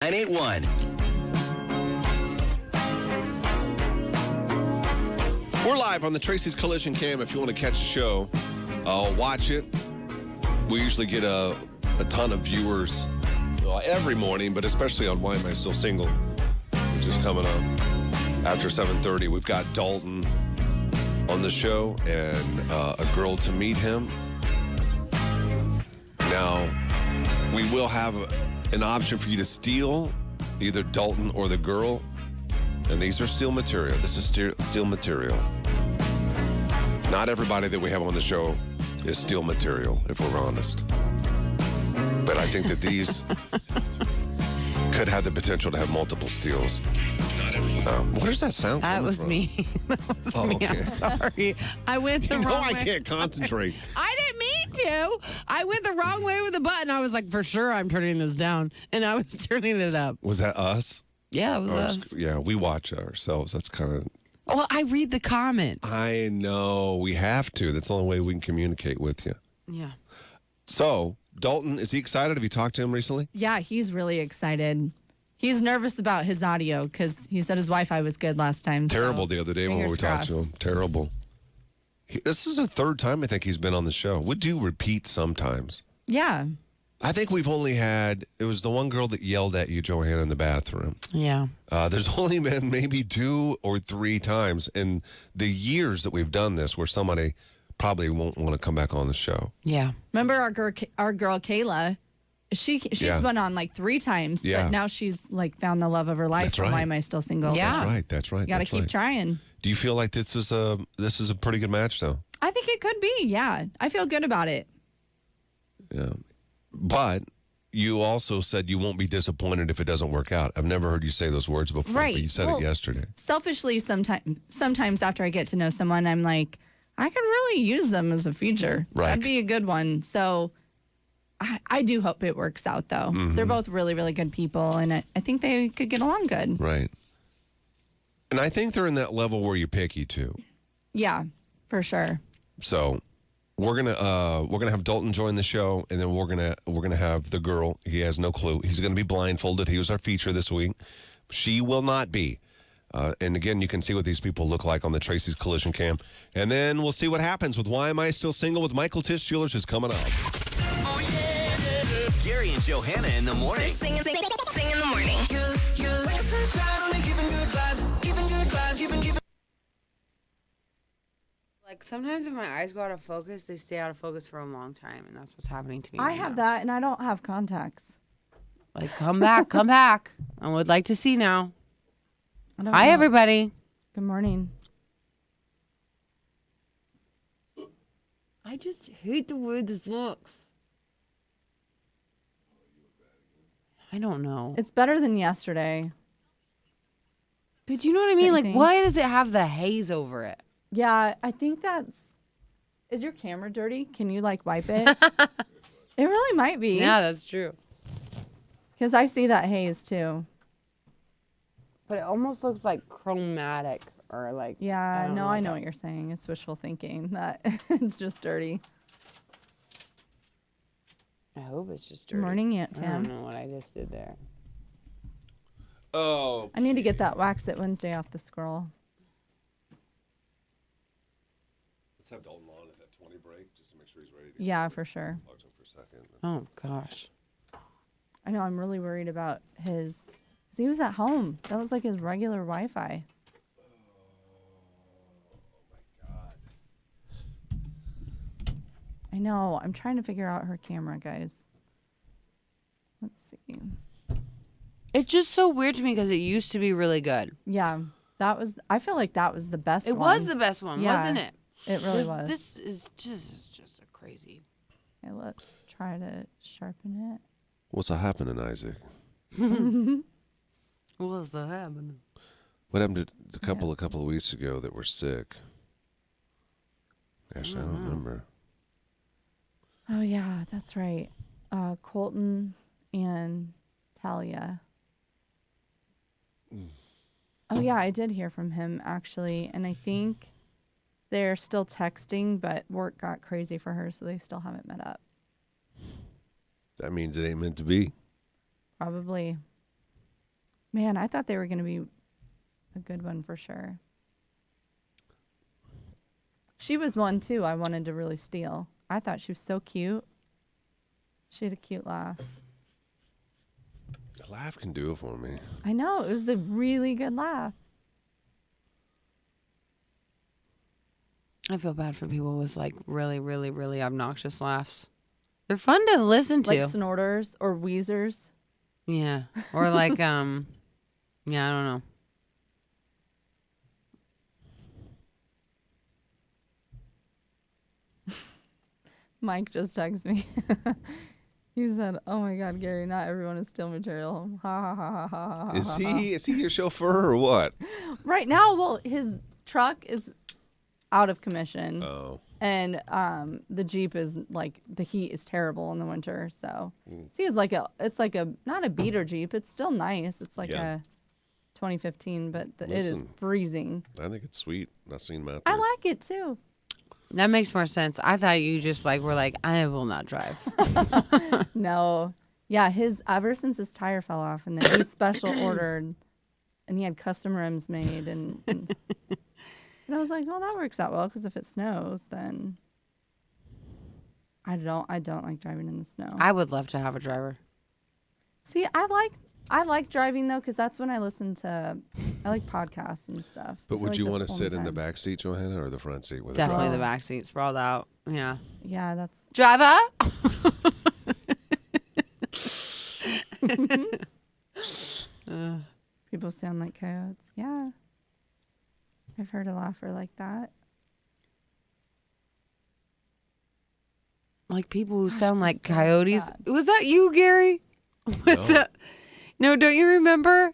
981. We're live on the Tracy's Collision Cam. If you want to catch the show, watch it. We usually get a ton of viewers every morning, but especially on Why Am I Still Single, which is coming up after 7:30. We've got Dalton on the show and a girl to meet him. Now, we will have an option for you to steal either Dalton or the girl. And these are steel material. This is steel material. Not everybody that we have on the show is steel material, if we're honest. But I think that these could have the potential to have multiple steals. What does that sound? That was me. That was me. Okay. I'm sorry. I went the wrong way. I can't concentrate. I didn't mean to. I went the wrong way with the button. I was like, for sure, I'm turning this down. And I was turning it up. Was that us? Yeah, it was us. Yeah, we watch ourselves. That's kind of... Well, I read the comments. I know. We have to. That's the only way we can communicate with you. Yeah. So, Dalton, is he excited? Have you talked to him recently? Yeah, he's really excited. He's nervous about his audio because he said his Wi-Fi was good last time. Terrible the other day when we talked to him. Terrible. This is the third time I think he's been on the show. We do repeat sometimes. Yeah. I think we've only had, it was the one girl that yelled at you, Johanna, in the bathroom. Yeah. There's only been maybe 2 or 3 times in the years that we've done this where somebody probably won't want to come back on the show. Yeah. Remember our girl Kayla? She's been on like 3 times, but now she's like found the love of her life. That's right. Why am I still single? Yeah. That's right. You got to keep trying. Do you feel like this is a pretty good match, though? I think it could be. Yeah, I feel good about it. Yeah, but you also said you won't be disappointed if it doesn't work out. I've never heard you say those words before, Right. but you said it yesterday. Selfishly, sometimes after I get to know someone, I'm like, I could really use them as a feature. Right. That'd be a good one. So I do hope it works out, though. Mm-hmm. They're both really, really good people, and I think they could get along good. Right. And I think they're in that level where you're picky, too. Yeah, for sure. So we're gonna have Dalton join the show, and then we're gonna have the girl. He has no clue. He's gonna be blindfolded. He was our feature this week. She will not be. And again, you can see what these people look like on the Tracy's Collision Cam. And then we'll see what happens with Why Am I Still Single with Michael Tisch Jewelers is coming up. Oh, yeah. Gary and Johanna in the morning. Sing in the morning. Like, sometimes if my eyes go out of focus, they stay out of focus for a long time, and that's what's happening to me I right have now. that, and I don't have contacts. Like, come back, come back. I would like to see now. I don't Hi, know. everybody. Good morning. I just hate the way this looks. I don't know. It's better than yesterday. But you know what I mean? Don't you Like, think? why does it have the haze over it? Yeah, I think that's... Is your camera dirty? Can you, like, wipe it? It really might be. Yeah, that's true. Because I see that haze, too. But it almost looks like chromatic or like... Yeah, don't no, I if know what you're saying. It's wishful thinking that it's just dirty. I hope it's just Good dirty. morning, Aunt I don't Tim. know what I just did there. Oh, I need to get that Wax It Wednesday off the scroll. let's have Dalton on at that 20 break just to make sure he's ready to Yeah, for sure. talk to him for a second. Oh, gosh. I know, I'm really worried about his... Because he was at home. That was like his regular Wi-Fi. I know. I'm trying to figure out her camera, guys. Let's see. It's just so weird to me because it used to be really good. Yeah, that was... I feel like that was the best It one. was the best one, Yeah, wasn't it? It really was. This is just a crazy. Okay, let's try to sharpen it. What's happening, Isaac? What's happening? What happened to a couple of weeks ago that were sick? Actually, I don't remember. Oh, yeah, that's right. Colton and Talia. Oh, yeah, I did hear from him, actually. And I think they're still texting, but work got crazy for her, so they still haven't met up. That means it ain't meant to be. Probably. Man, I thought they were going to be a good one for sure. She was one too I wanted to really steal. I thought she was so cute. She had a cute laugh. A laugh can do it for me. I know. It was a really good laugh. I feel bad for people with like really, really, really obnoxious laughs. They're fun to listen to. Like snorters or wheezers. Yeah. Or like, yeah, I don't know. Mike just texted me. He said, "Oh my God, Gary, not everyone is steel material." Ha ha ha ha ha ha. Is he your chauffeur or what? Right now, well, his truck is out of commission. Oh. And the Jeep is like, the heat is terrible in the winter. So see, it's like a not a beater Jeep. It's still nice. It's like a 2015, but it is freezing. I think it's sweet. I've seen Matt. I like it too. That makes more sense. I thought you just like were like, I will not drive. No, yeah, ever since his tire fell off, and then he special ordered, and he had custom rims made, and I was like, well, that works out well because if it snows, then I don't like driving in the snow. I would love to have a driver. See, I like driving though because that's when I like podcasts and stuff. But would you want to to sit in the back seat, Johanna, or the front seat with Definitely a the driver? back seat, sprawled out. Yeah. Yeah, that's Driver. people sound like coyotes. Yeah, I've heard a laugher like that. Like people who sound like so coyotes. sad. Was that you, Gary? No, don't you remember?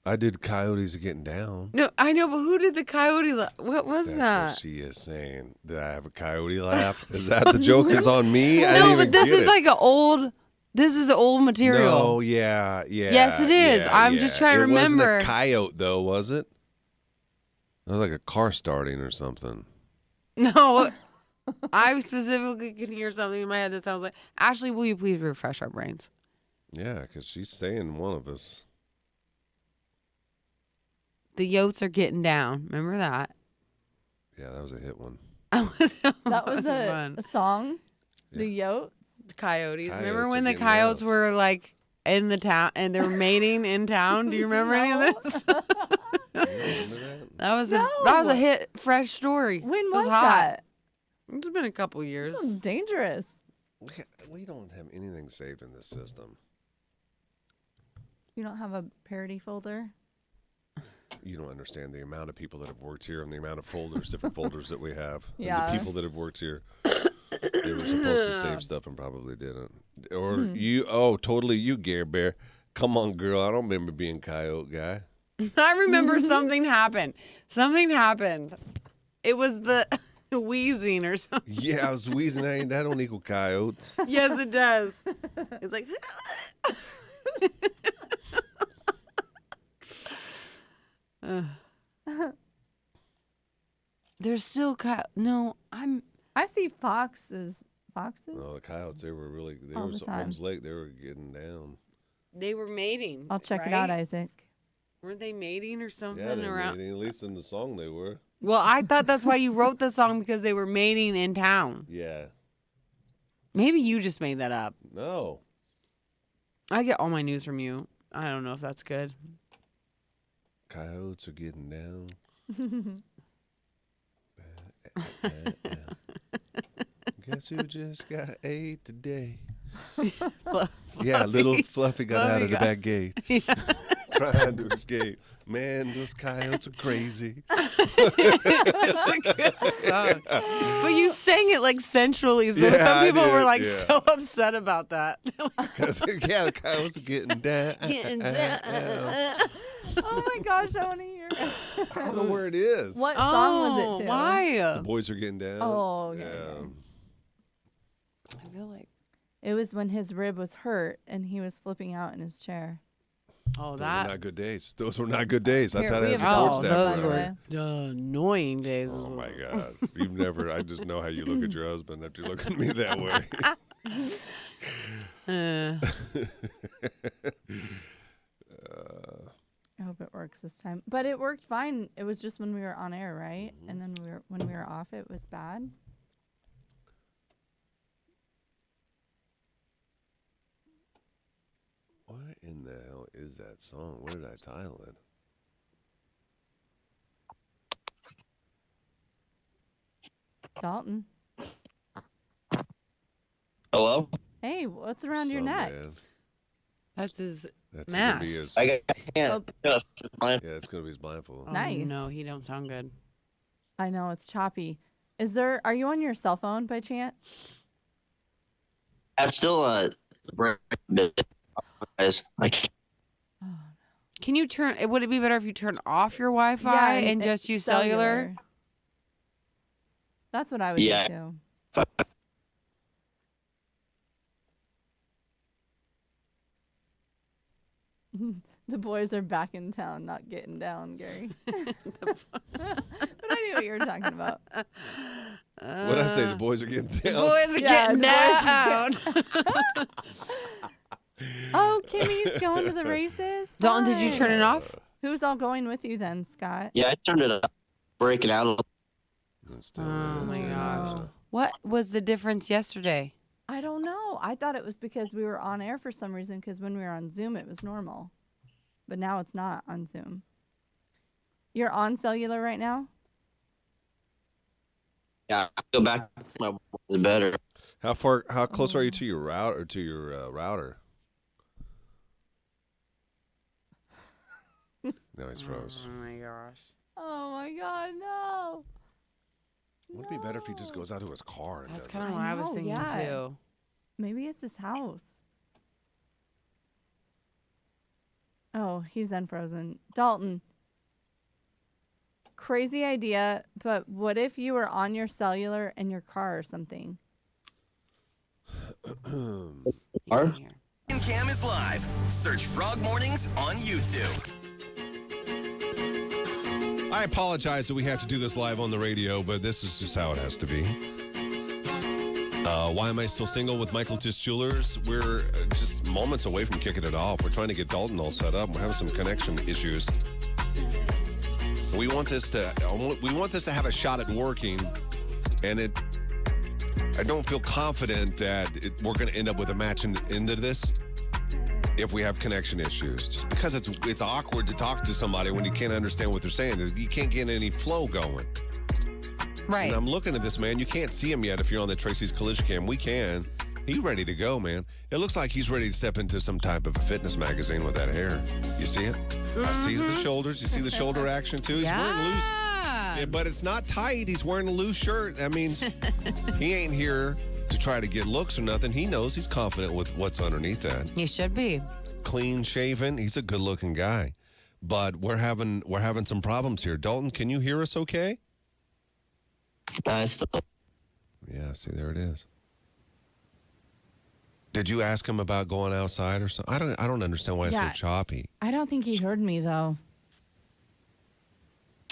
I did Coyotes Getting Down. No, I know, but who did the coyote? What was That's that? what she is saying. Did I have a coyote laugh? Is that the joke is on me? I didn't No, even but this get is it. like an old. This is old material. No, yeah. Yes, it is. I'm just trying to It wasn't remember. a coyote, though, was it? It was like a car starting or something. No, I specifically can hear something in my head that sounds like. Ashley, will you please refresh our brains? Yeah, because she's saying one of us. The yotes are getting down. Remember that? Yeah, that was a hit one. That was fun. a song. Yeah. The yote. The coyotes. Remember Coyotes when are the getting coyotes down. were like in the town and they were mating in town? Do you remember any of this? You remember that? That was a hit, fresh story. When It was hot. that? It's been a couple years. This is dangerous. We don't have anything saved in this system. You don't have a parody folder? You don't understand the amount of people that have worked here and the amount of folders, different folders that we have. Yeah. And the people that have worked here. They were supposed to save stuff and probably didn't. Or totally you, Gare Bear. Come on, girl. I don't remember being coyote guy. I remember something happened. Something happened. It was the wheezing or something. Yeah, I was wheezing. That don't equal coyotes. Yes, it does. It's like. There's still no. I see foxes. Foxes? No, the coyotes, they were really, they All were the time. Holmes Lake, they were getting down. They were mating. I'll check it out, right? Isaac. Weren't they mating or something Yeah, they around? were, at least in the song they were. Well, I thought that's why you wrote the song because they were mating in town. Yeah. Maybe you just made that up. No. I get all my news from you. I don't know if that's good. Coyotes are getting down. Guess who just got ate today? Yeah, little Fluffy got out of the back gate. Trying to escape. Man, those coyotes are crazy. That's a good song. But you sang it like sensually, so Yeah, some I people were did, like yeah. so upset about that. 'Cause, yeah, the coyotes are getting down. Oh my gosh, I want to hear it. I don't know where it is. What song was it to? The Why? boys are getting down. Oh, okay. I feel like. It was when his rib was hurt and he was flipping out in his chair. Oh, Those were that. not good days. Those were not good days. I Here, thought we it as a have court Oh, staff. those member. were annoying days. Oh my God. You've never, I just know how you look at your husband after you look at me that way. works this time. But it worked fine. It was just when we were on air, right? And then when we were off, it was bad. What in the hell is that song? What did I title it? Dalton. Hello? Hey, what's around your neck? Man. That's his That's gonna be mask. his, I can't. Oh. yeah, it's gonna be his blindfold. Oh, Nice. no, he don't sound good. I know it's choppy. Are you on your cell phone by chance? That's still guys. Like, Can you turn? Would it be better if you turn off your Wi-Fi and just use cellular? That's what I would do Yeah. too. The boys are back in town, not getting down, Gary. But I knew what you were talking about. What did I say? The boys are getting down. Boys are Yeah, getting the boys down. Oh, Kimmy's going to the races. Dalton, did you turn it Fun. off? Who's all going with you then, Scott? yeah, I turned it up. Breaking out a little. It still Oh is, my I gosh. know. What was the difference yesterday? I don't know. I thought it was because we were on air for some reason, because when we were on Zoom, it was normal. But now it's not on Zoom. You're on cellular right now? Yeah, I go back. My is better. How close are you to your router? No, he's froze. Oh my gosh. Oh my God, no. Wouldn't it be better if he just goes out to his car? And That's does kind of it? what I was know, thinking yeah. too. Maybe it's his house. Oh, he's unfrozen. Dalton. Crazy idea, but what if you were on your cellular in your car or something? You Are? can hear. Cam is live. Search Frog Mornings on YouTube. I apologize that we have to do this live on the radio, but this is just how it has to be. Why am I still single with Michael Tisch Jewelers? We're just moments away from kicking it off. We're trying to get Dalton all set up. We're having some connection issues. We want this to have a shot at working, and I don't feel confident that we're going to end up with a match into this if we have connection issues. Just because it's awkward to talk to somebody when you can't understand what they're saying. You can't get any flow going. Right. And I'm looking at this, man. You can't see him yet if you're on the Tracy's Collision Cam. We can. He's ready to go, man. It looks like he's ready to step into some type of a fitness magazine with that hair. You see it? I see the shoulders. You see the shoulder action, too? He's wearing loose. Yeah, but it's not tight. He's wearing a loose shirt. That means he ain't here to try to get looks or nothing. He knows he's confident with what's underneath that. He should be. Clean shaven. He's a good-looking guy. But we're having some problems here. Dalton, can you hear us okay? Still. Yeah, see, there it is. Did you ask him about going outside or something? I don't understand why it's so Yeah. choppy. I don't think he heard me though.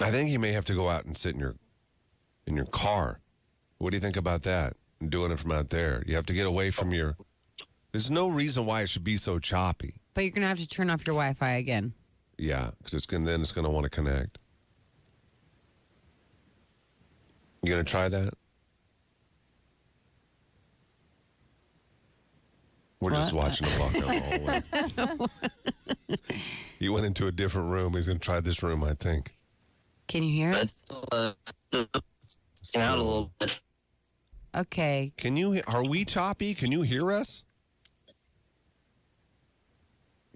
I think you may have to go out and sit in your car. What do you think about that? And doing it from out there. You have to get away from your. There's no reason why it should be so choppy. But you're gonna have to turn off your Wi-Fi again. Yeah, because then it's gonna want to connect. You gonna try that? We're just watching him walk down the hallway. He went into a different room. He's gonna try this room, I think. Can you hear But us? still out a little bit. Okay. Can you? Are we choppy? Can you hear us?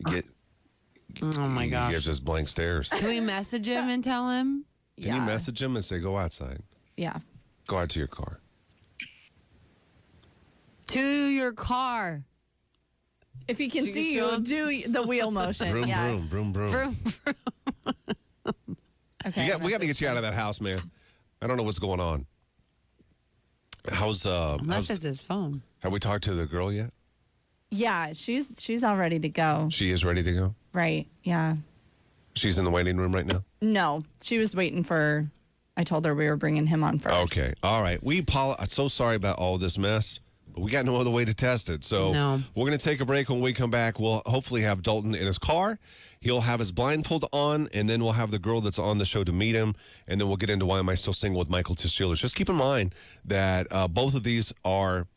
Oh my He gosh. gives us blank stares. Can we message him and tell him? Can you message him and say, go outside? Yeah. Go out to your car. To your car. If he can So you see saw you, him? do the wheel motion. Vroom, yeah. vroom, vroom, vroom. Vroom, Okay. We got to get you out of that house, man. I don't know what's going on. Unless it's his phone. Have we talked to the girl yet? Yeah, she's all ready to go. She is ready to go? Right. Yeah. She's in the waiting room right now? No, she was waiting for. I told her we were bringing him on first. Okay. All right. I'm so sorry about all this mess, but we got no other way to test it. So No. we're going to take a break. When we come back, we'll hopefully have Dalton in his car, He'll have his blindfold on, and then we'll have the girl that's on the show to meet him, and then we'll get into Why Am I Still Single with Michael Tishillers. Just keep in mind that both of these are,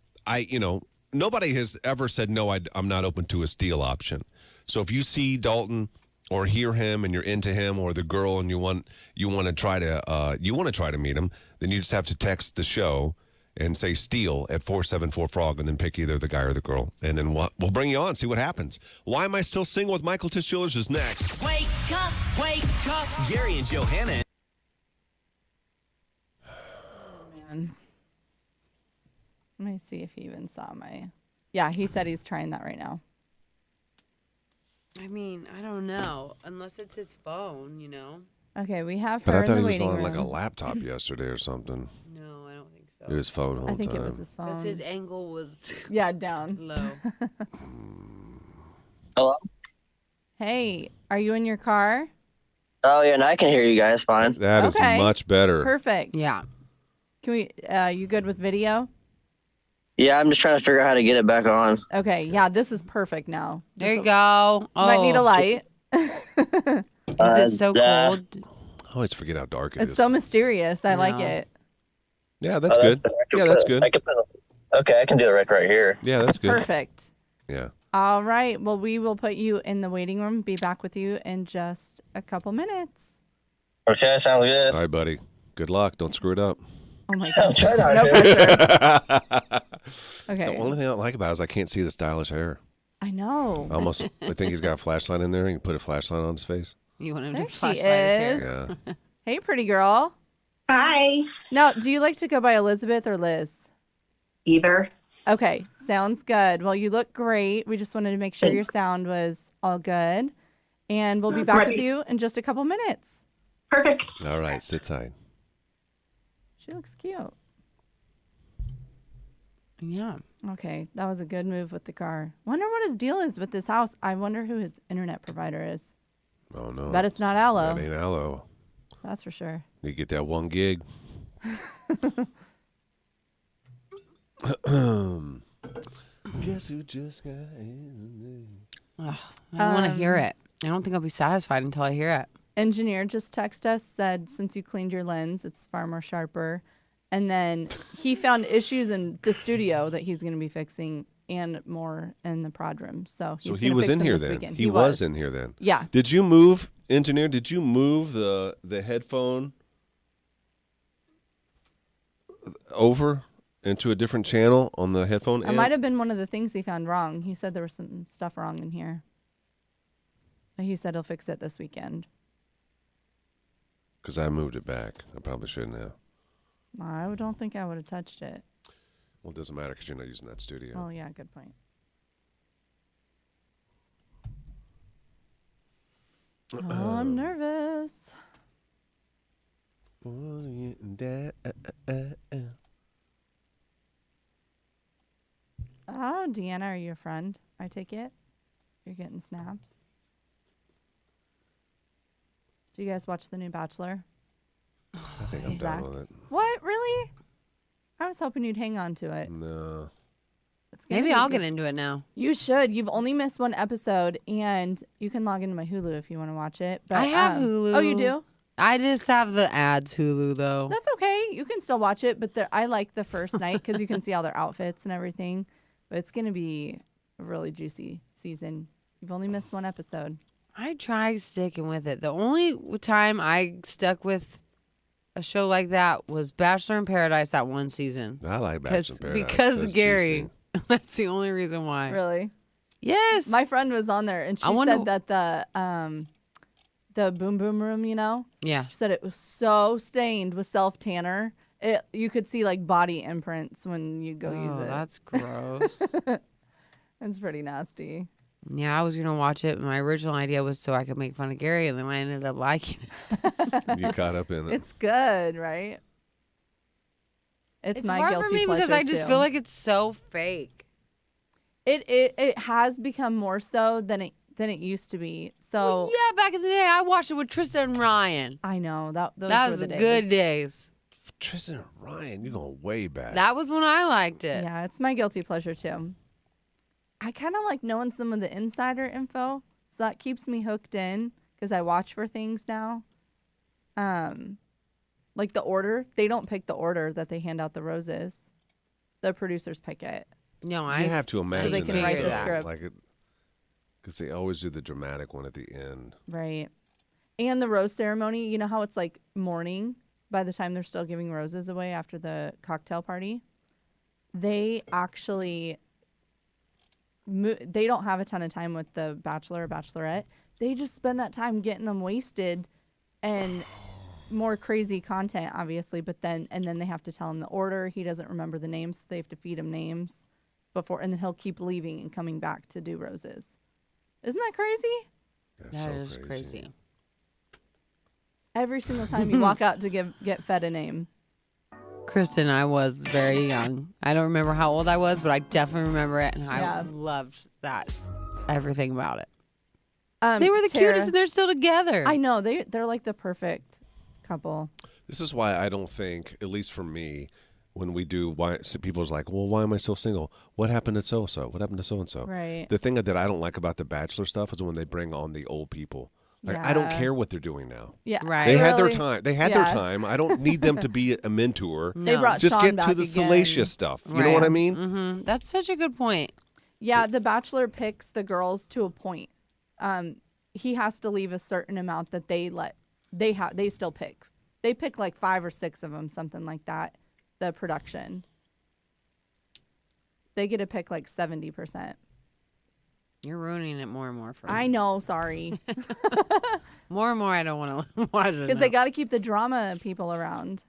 nobody has ever said, no, I'm not open to a steal option. So if you see Dalton or hear him and you're into him, or the girl and you want to try to meet him, then you just have to text the show and say steal at 474-FROG, and then pick either the guy or the girl. And then we'll bring you on, see what happens. Why Am I Still Single with Michael Tishillers is next. Wake up, wake up. Gary and Johanna. Man. Let me see if he even saw my... Yeah, he said he's trying that right now. I mean, I don't know. Unless it's his phone, Okay, we have her But I in thought the he was waiting on room. like a laptop yesterday or something. No, I don't think so. His phone the whole I think time. it was his Because phone. his angle was Yeah, down. low. Hello? Hey, are you in your car? Oh, yeah, and I can hear you guys fine. That is Okay. much better. Perfect. Yeah. Can we? You good with video? Yeah, I'm just trying to figure out how to get it back on. Okay. Yeah, this is perfect now. There you go. Oh, Might need a light. Is it so cold? I always forget how dark it It's is. so mysterious. I like No. it. Yeah, that's good. Yeah, that's good. Okay, I can do it right here. Yeah, that's good. Perfect. Yeah. All right. Well, we will put you in the waiting room. Be back with you in just a couple minutes. Okay, sounds good. All right, buddy. Good luck. Don't screw it up. Oh my I'll gosh. try not No to. pressure. The Okay. only thing I don't like about it is I can't see the stylish hair. I know. I think he's got a flashlight in there. You can put a flashlight on his face. You want him There to she flashlight his is. hair? Yeah. Hey, pretty girl. Hi. Now, do you like to go by Elizabeth or Liz? Either. Okay, sounds good. Well, you look great. We just wanted to make sure your sound was all good. And we'll be back with Ready. you in just a couple minutes. Perfect. All right, sit tight. She looks cute. Yeah. Okay, that was a good move with the car. Wonder what his deal is with this house. I wonder who his internet provider is. Oh, no. Bet it's not Allo. That ain't Allo. That's for sure. You get that 1 gig. Guess who just got in? Ugh, I want to hear it. I don't think I'll be satisfied until I hear it. Engineer just texted us, said since you cleaned your lens, it's far more sharper. And then he found issues in the studio that he's going to be fixing and more in the prod room. So he's So he gonna was fix in them here this then. weekend. He was in here then. Yeah. Did you move, engineer? Did you move the headphone over into a different channel on the headphone? It might have been one of the things he found wrong. He said there was some stuff wrong in here. But he said he'll fix it this weekend. Because I moved it back. I probably shouldn't have. I don't think I would have touched it. Well, it doesn't matter because you're not using that studio. Oh, yeah, good point. Oh, I'm nervous. Oh, Deanna, are you a friend? I take it. You're getting snaps. Do you guys watch the new Bachelor? I think I'm Zach. done with it. What? Really? I was hoping you'd hang on to it. No. It's gonna Maybe be I'll good. get into it now. You should. You've only missed one episode, and you can log into my Hulu if you want to watch it. But, I have Hulu. Oh, you do? I just have the ads Hulu though. That's okay. You can still watch it, but I like the first night because you can see all their outfits and everything. But it's going to be a really juicy season. You've only missed one episode. I tried sticking with it. The only time I stuck with a show like that was Bachelor in Paradise that one season. I like Bachelor in Paradise. Because That's Gary. juicy. That's the only reason why. Really? Yes. My friend was on there, and she I wonder- said that the boom boom room, Yeah. she said it was so stained with self tanner. You could see like body imprints when you go use Oh, it. that's gross. It's pretty nasty. Yeah, I was gonna watch it. My original idea was so I could make fun of Gary, and then I ended up liking it. You caught up in it. It's good, right? It's my hard guilty for me pleasure because I just too. feel like it's so fake. It has become more so than it used to be. So Well, yeah, back in the day, I watched it with Tristan and Ryan. I know those That were was the the days. good days. Tristan and Ryan, you're going way back. That was when I liked it. Yeah, it's my guilty pleasure too. I kind of like knowing some of the insider info. So that keeps me hooked in because I watch for things now. Like the order, they don't pick the order that they hand out the roses. The producers pick it. No, You have to imagine they can write the script. Because they always do the dramatic one at the end. Right. And the rose ceremony, you know how it's like morning by the time they're still giving roses away after the cocktail party? They actually, they don't have a ton of time with the bachelor or bachelorette. They just spend that time getting them wasted and more crazy content, obviously, but then they have to tell him the order. He doesn't remember the names, so they have to feed him names before, and then he'll keep leaving and coming back to do roses. Isn't that crazy? That's That so is crazy. Every single time you walk out to get fed a name. Kristen, I was very young. I don't remember how old I was, but I definitely remember it, and Yeah. I loved that. Everything about it. They They were the cutest, and they're still together. I know they're like the perfect couple. This is why I don't think, at least for me, when we do, why people's like, well, why am I still single? What happened to so-and-so? What happened to so-and-so? Right. The thing that I don't like about the Bachelor stuff is when they bring on the old people. Like, I don't Yeah. care what they're doing now. Yeah, Right. They had their really- time. They had yeah. their time. I don't need them to be a mentor. No. They brought Just Sean get back to the again. salacious stuff. You know what I mean? Mm-hmm. That's such a good point. Yeah, the Bachelor picks the girls to a point. He has to leave a certain amount that they still pick. They pick like 5 or 6 of them, something like that. The production. They get to pick like 70%. You're ruining it more and more for me. I know, sorry. More and more, I don't want to watch it. Because they got to keep the drama people around.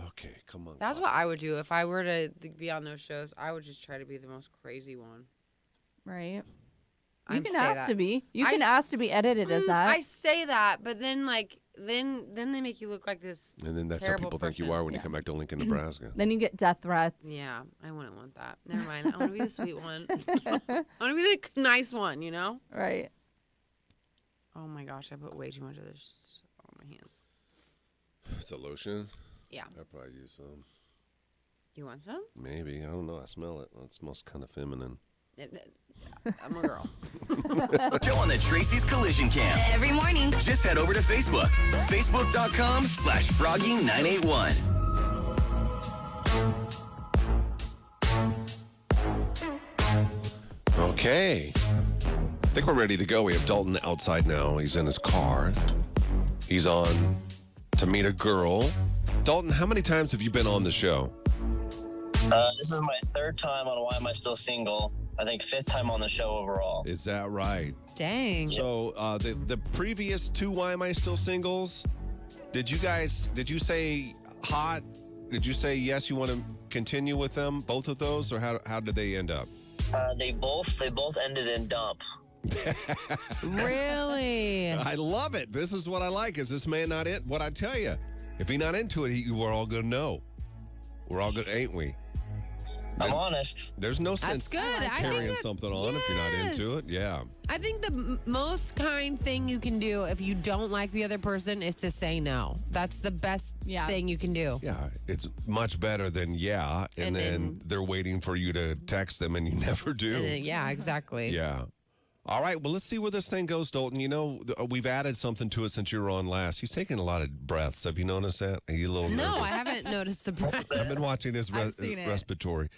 Okay, come on. That's what I would do if I were to be on those shows. I would just try to be the most crazy one. Right. You I'm can say ask that. to be. You I can s- ask to be edited as that. I say that, but then then they make you look like this. And then that's how terrible people think you person. are when you come back to Lincoln, Nebraska. Then you get death threats. Yeah, I wouldn't want that. Never mind. I want to be the sweet one. I want to be the nice one. You know. Right. Oh my gosh, I put way too much of this on my hands. It's a lotion. Yeah. I probably use some. You want some? Maybe. I don't know. I smell it. It smells kind of feminine. I'm a girl. Joe on the Tracy's Collision Cam. Every morning. Just head over to Facebook. Facebook.com/Froggy981. Okay. I think we're ready to go. We have Dalton outside now. He's in his car. He's on to meet a girl. Dalton, how many times have you been on the show? This is my 3rd time on Why Am I Still Single. I think 5th time on the show overall. Is that right? Dang. So the previous 2 Why Am I Still Singles, did you say hot? Did you say yes, you want to continue with them, both of those, or how did they end up? They both ended in dump. Really? I love it. This is what I like. Is this man not in? What I tell you, if he's not into it, we're all gonna know. We're all good, ain't we? I'm honest. There's no That's sense good. I think carrying that- something on if you're not into it. Yeah. I think the most kind thing you can do if you don't like the other person is to say no. That's the best thing you can do. Yeah, it's much better than yeah, and then they're waiting for you to text them and you never do. Yeah, exactly. Yeah. All right, well, let's see where this thing goes, Dalton. You know, we've added something to it since you were on last. He's taking a lot of breaths. Have you noticed that? Are you a little No, nervous? I haven't noticed the breath. I've been watching his I've seen it. respiratory.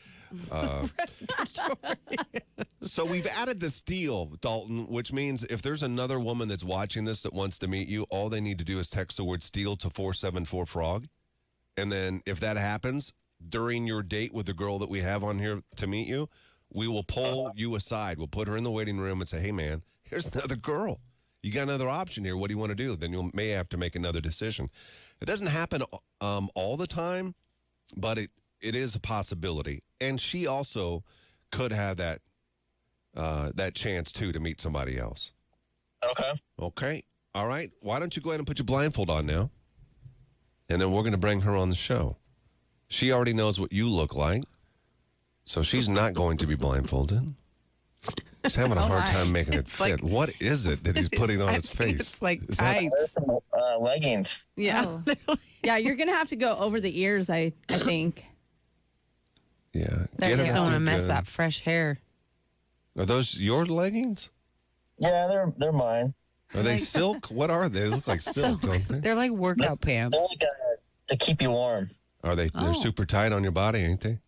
So we've added this deal, Dalton, which means if there's another woman that's watching this that wants to meet you, all they need to do is text the word steal to 474-FROG. And then if that happens during your date with the girl that we have on here to meet you, we will pull you aside. We'll put her in the waiting room and say, hey, man, here's another girl. You got another option here. What do you want to do? Then you may have to make another decision. It doesn't happen all the time, but it is a possibility. And she also could have that chance, too, to meet somebody else. Okay. Okay. All right. Why don't you go ahead and put your blindfold on now? And then we're going to bring her on the show. She already knows what you look like, so she's not going to be blindfolded. He's having a hard time making it fit. What is it that he's putting on his face? It's like Is that- tights. Leggings. Yeah. Yeah, you're gonna have to go over the ears. I think. Yeah. I Get just her don't want to through mess good. that fresh hair. Are those your leggings? Yeah, they're mine. Are they silk? What are they? They look like silk, don't they? They're like workout pants. They're like to keep you warm. Are they? They're super tight on your body, ain't they?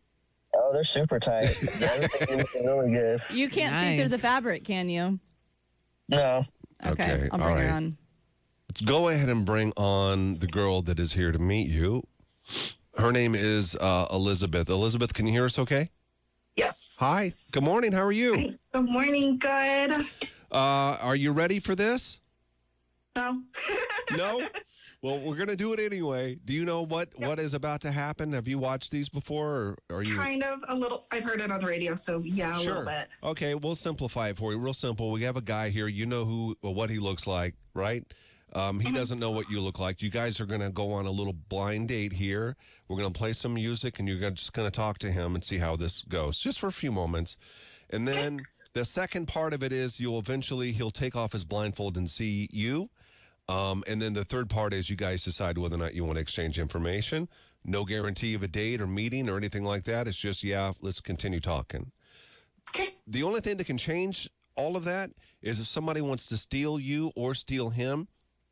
Oh, they're super tight. Everything's looking really good. You can't see through the Nice. fabric, can you? No. Okay, I'll all bring her right. on. Let's go ahead and bring on the girl that is here to meet you. Her name is Elizabeth. Elizabeth, can you hear us okay? Yes. Hi. Good morning. How are you? Hi. Good morning. Good. Are you ready for this? No. No? Well, we're going to do it anyway. Do you know what is about to happen? Have you watched these before, or are you? Kind of a little. I've heard it on the radio, so yeah, a little bit. Okay, we'll simplify it for you. Real simple. We have a guy here. You know what he looks like, right? He doesn't know what you look like. You guys are going to go on a little blind date here. We're going to play some music, and you're just going to talk to him and see how this goes, just for a few moments. And then the second part of it is he'll take off his blindfold and see you. And then the third part is you guys decide whether or not you want to exchange information. No guarantee of a date or meeting or anything like that. It's just, let's continue talking. Okay. The only thing that can change all of that is if somebody wants to steal you or steal him.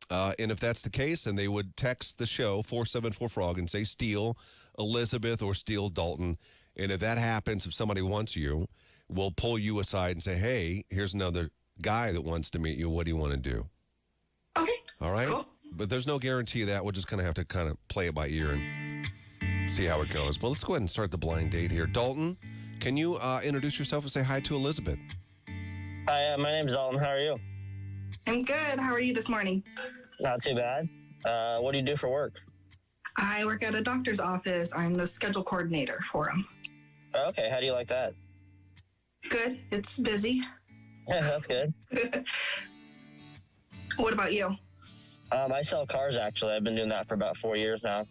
And if that's the case, then they would text the show, 474-FROG, and say steal Elizabeth or steal Dalton. And if that happens, if somebody wants you, we'll pull you aside and say, hey, here's another guy that wants to meet you. What do you want to do? Okay. All right? Cool. But there's no guarantee of that. We're just going to have to kind of play it by ear and see how it goes. Well, let's go ahead and start the blind date here. Dalton, can you introduce yourself and say hi to Elizabeth? Hi, my name's Dalton. How are you? I'm good. How are you this morning? Not too bad. What do you do for work? I work at a doctor's office. I'm the schedule coordinator for him. Okay, how do you like that? Good. It's busy. Yeah, that's good. What about you? I sell cars, actually. I've been doing that for about 4 years now.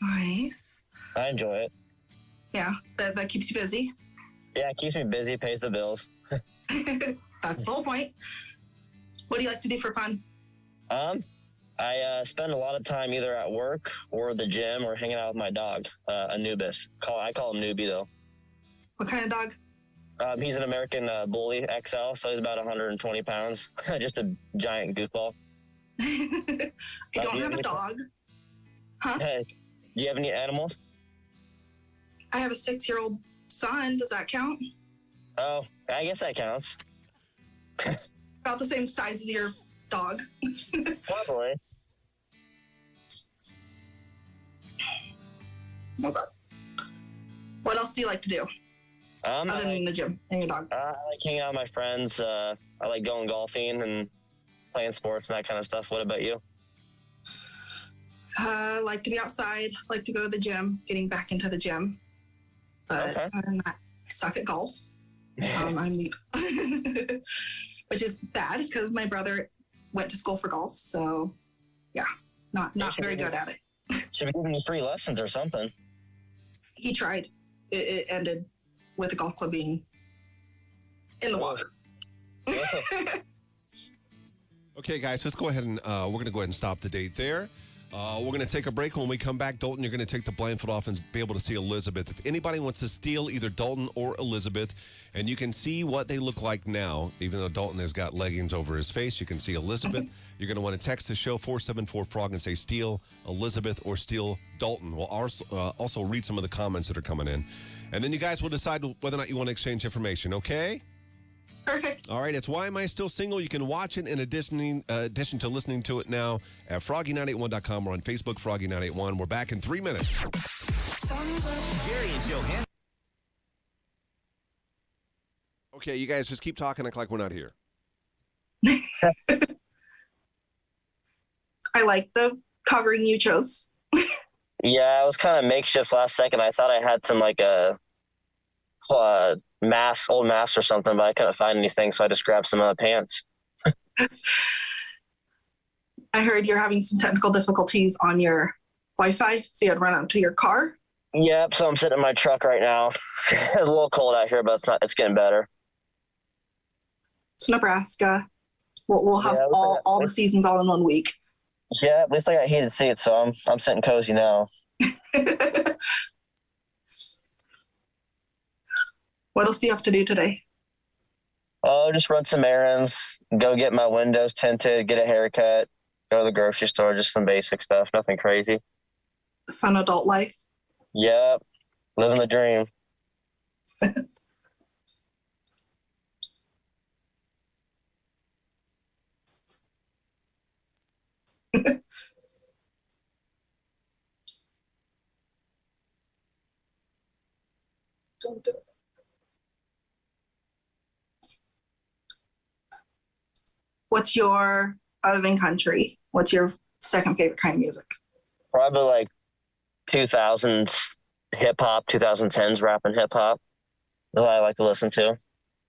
Nice. I enjoy it. Yeah, that keeps you busy. Yeah, it keeps me busy, pays the bills. That's the whole point. What do you like to do for fun? I spend a lot of time either at work or the gym or hanging out with my dog, Anubis. I call him Newbie, though. What kind of dog? He's an American Bully XL, so he's about 120 pounds. Just a giant goofball. I don't have a dog. Huh? Hey, do you have any animals? I have a 6-year-old son. Does that count? Oh, I guess that counts. About the same size as your dog. Probably. Okay. What else do you like to do other than the gym and your dog? I like hanging out with my friends. I like going golfing and playing sports and that kind of stuff. What about you? Like to be outside. Like to go to the gym. Getting back into the gym. But Okay. other than that, I suck at golf. I'm the which is bad because my brother went to school for golf. So yeah, not very good at it. Should be giving you free lessons or something. He tried. It ended with the golf club being in the water. Okay, guys, let's go ahead and we're going to go ahead and stop the date there. We're going to take a break. When we come back, Dalton, you're going to take the blindfold off and be able to see Elizabeth. If anybody wants to steal either Dalton or Elizabeth, and you can see what they look like now, even though Dalton has got leggings over his face, you can see Elizabeth. You're going to want to text the show 474-FROG and say steal Elizabeth or steal Dalton. We'll also read some of the comments that are coming in. And then you guys will decide whether or not you want to exchange information, okay? Perfect. All right, it's Why Am I Still Single? You can watch it in addition to listening to it now at froggy981.com or on Facebook, Froggy981. We're back in 3 minutes. Gary and Johanna. Okay, you guys just keep talking like we're not here. I like the covering you chose. Yeah, I was kind of makeshift last second. I thought I had some like a mask, old mask or something, but I couldn't find anything, so I just grabbed some pants. I heard you're having some technical difficulties on your Wi-Fi, so you had to run out to your car. Yep, so I'm sitting in my truck right now. It's a little cold out here, but it's getting better. It's Nebraska. We'll have Yeah, all the seasons all in 1 week. Yeah, at least I got heated seats, so I'm sitting cozy now. What else do you have to do today? Oh, just run some errands, go get my windows tinted, get a haircut, go to the grocery store, just some basic stuff, nothing crazy. Fun adult life. Yep, living the dream. Don't do it. What's your, other than country, what's your second favorite kind of music? Probably like 2000s hip hop, 2010s rap and hip hop. That's what I like to listen to.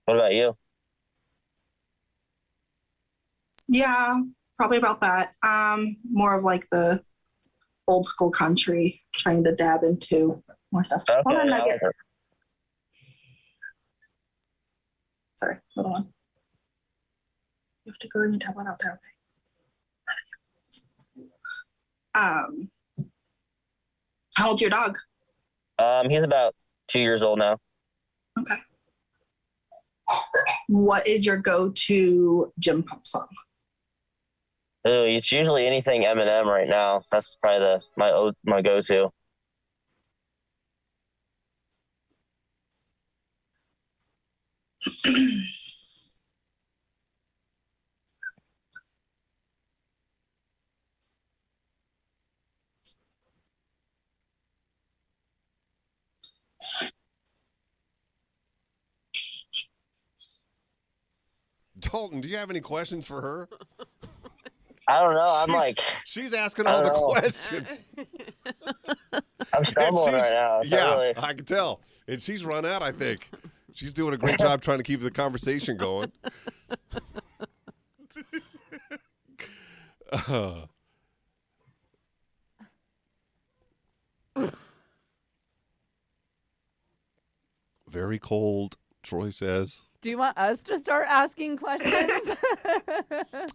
What about you? Yeah, probably about that. More of like the old school country, trying to dab into more stuff. Okay, Hold on, I Nugget. like it. Sorry, little one. You have to go in and tap it out there, okay? How old's your dog? He's about 2 years old now. Okay. What is your go-to gym pump song? Ooh, it's usually anything Eminem right now. That's probably my go-to. Dalton, do you have any questions for her? I don't know. She's asking all the questions. I'm stumbling right now. Yeah, I can tell. And she's run out, I think. She's doing a great job trying to keep the conversation going. Very cold, Troy says. Do you want us to start asking questions?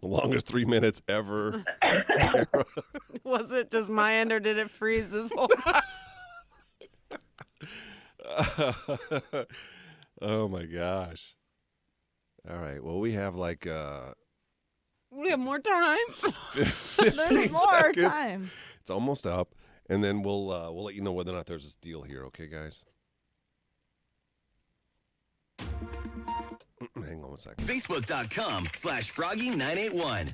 Longest 3 minutes ever. Was it just my end or did it freeze this whole time? Oh my gosh. All right. Well, we have like We have more time. 15 There's more seconds. time. It's almost up, and then we'll let you know whether or not there's a steal here. Okay, guys. Hang on 1 second. Facebook.com/Froggy981.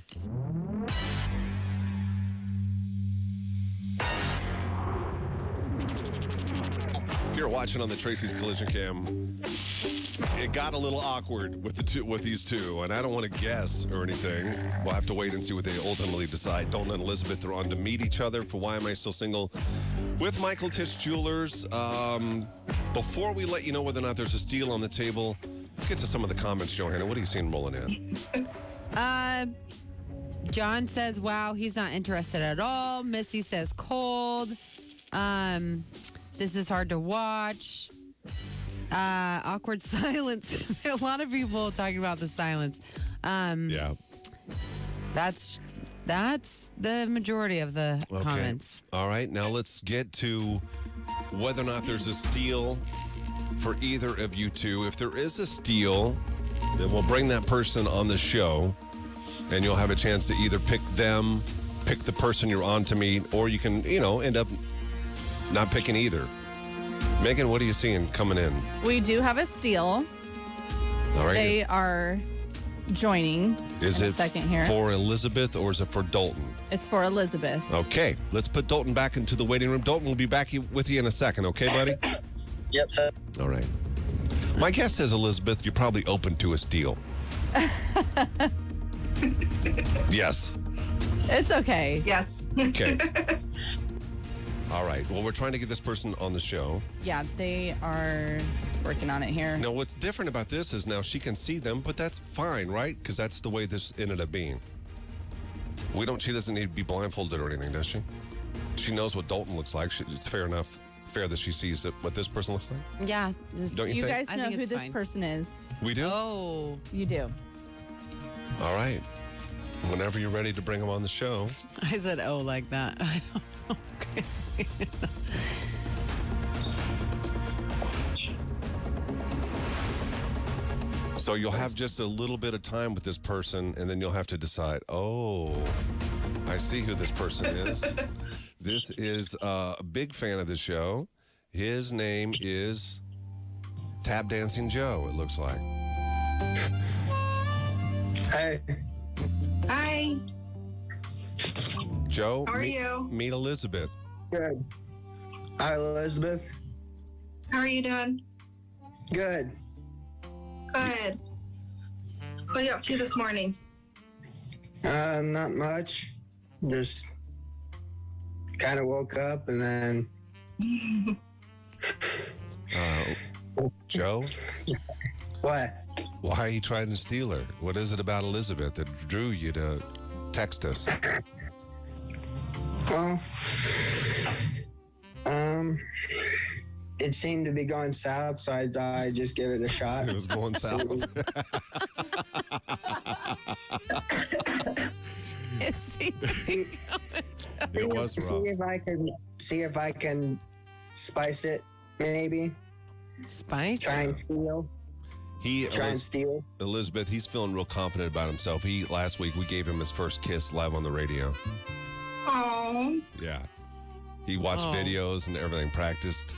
If you're watching on the Tracy's Collision Cam, it got a little awkward with these two, and I don't want to guess or anything. We'll have to wait and see what they ultimately decide. Dalton and Elizabeth are on to meet each other for Why Am I Still Single with Michael Tisch Jewelers. Before we let you know whether or not there's a steal on the table, let's get to some of the comments, Johanna. What are you seeing rolling in? John says, wow, he's not interested at all. Missy says cold. This is hard to watch. Awkward silence. A lot of people talking about the silence. Yeah. That's the majority of the comments. All right. Now let's get to whether or not there's a steal for either of you two. If there is a steal, then we'll bring that person on the show, and you'll have a chance to either pick them, pick the person you're on to meet, or you can, end up not picking either. Megan, what are you seeing coming in? We do have a steal. All right. They are joining Is in a it second here. for Elizabeth or is it for Dalton? It's for Elizabeth. Okay, let's put Dalton back into the waiting room. Dalton will be back with you in a second, okay, buddy? Yep, sir. All right. My guess says, Elizabeth, you're probably open to a steal. Yes. It's okay. Yes. Okay. All right. Well, we're trying to get this person on the show. Yeah, they are working on it here. Now, what's different about this is now she can see them, but that's fine, right? Because that's the way this ended up being. She doesn't need to be blindfolded or anything, does she? She knows what Dalton looks like. It's fair that she sees what this person looks like. Yeah. Don't you think? guys I know think who it's this fine. person is. We do? Oh. You do. All right. Whenever you're ready to bring them on the show. I said, oh, like that. I don't know. So you'll have just a little bit of time with this person, and then you'll have to decide, oh, I see who this person is. This is a big fan of the show. His name is Tap Dancing Joe, it looks like. Hey, Hi. Joe, How are you? meet Elizabeth. good. Hi, Elizabeth. How are you doing? Good. Good. What are you up to this morning? Not much. Just kind of woke up and then. Joe, What? why are you trying to steal her? What is it about Elizabeth that drew you to text us? Well, it seemed to be going south, so I thought I'd just give it a shot. It was going south. It was rough. See if I can spice it, maybe. Spice. Try and steal. Try and steal. Elizabeth, he's feeling real confident about himself. Last week we gave him his first kiss live on the radio. Oh. Yeah. He watched videos and everything, practiced,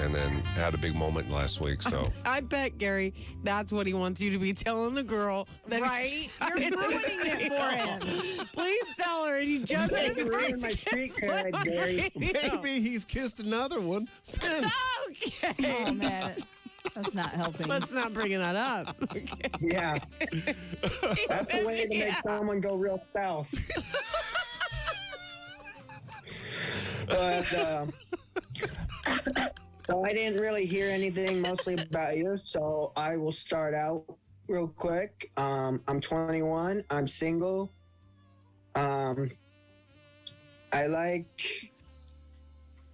and then had a big moment last week. So I bet, Gary, that's what he wants you to be telling the girl. That Right? You're ruining it for him. Please tell her you just Hey, had your ruin first my kiss streak cred, on Gary. radio. maybe he's kissed another one since. Okay. Oh man, that's not helping. Let's not bring that up. Okay. Yeah, that's the way to make someone go real south. But so I didn't really hear anything mostly about you, so I will start out real quick. I'm 21. I'm single. I like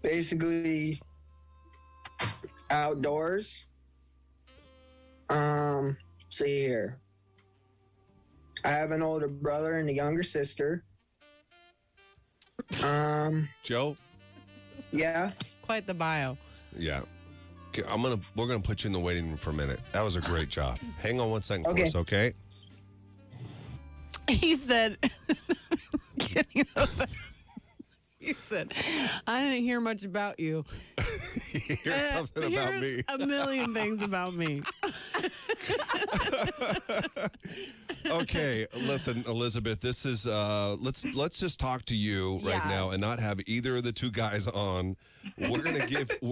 basically outdoors. See here. I have an older brother and a younger sister. Joe? Yeah. Quite the bio. Yeah. Okay, we're gonna put you in the waiting room for a minute. That was a great job. Hang on one second for us, okay? He said, he said, I didn't hear much about you. Here's something about Here's me. a million things about me. Okay, listen, Elizabeth, this is let's just talk to you right Yeah. now and not have either of the two guys on. We're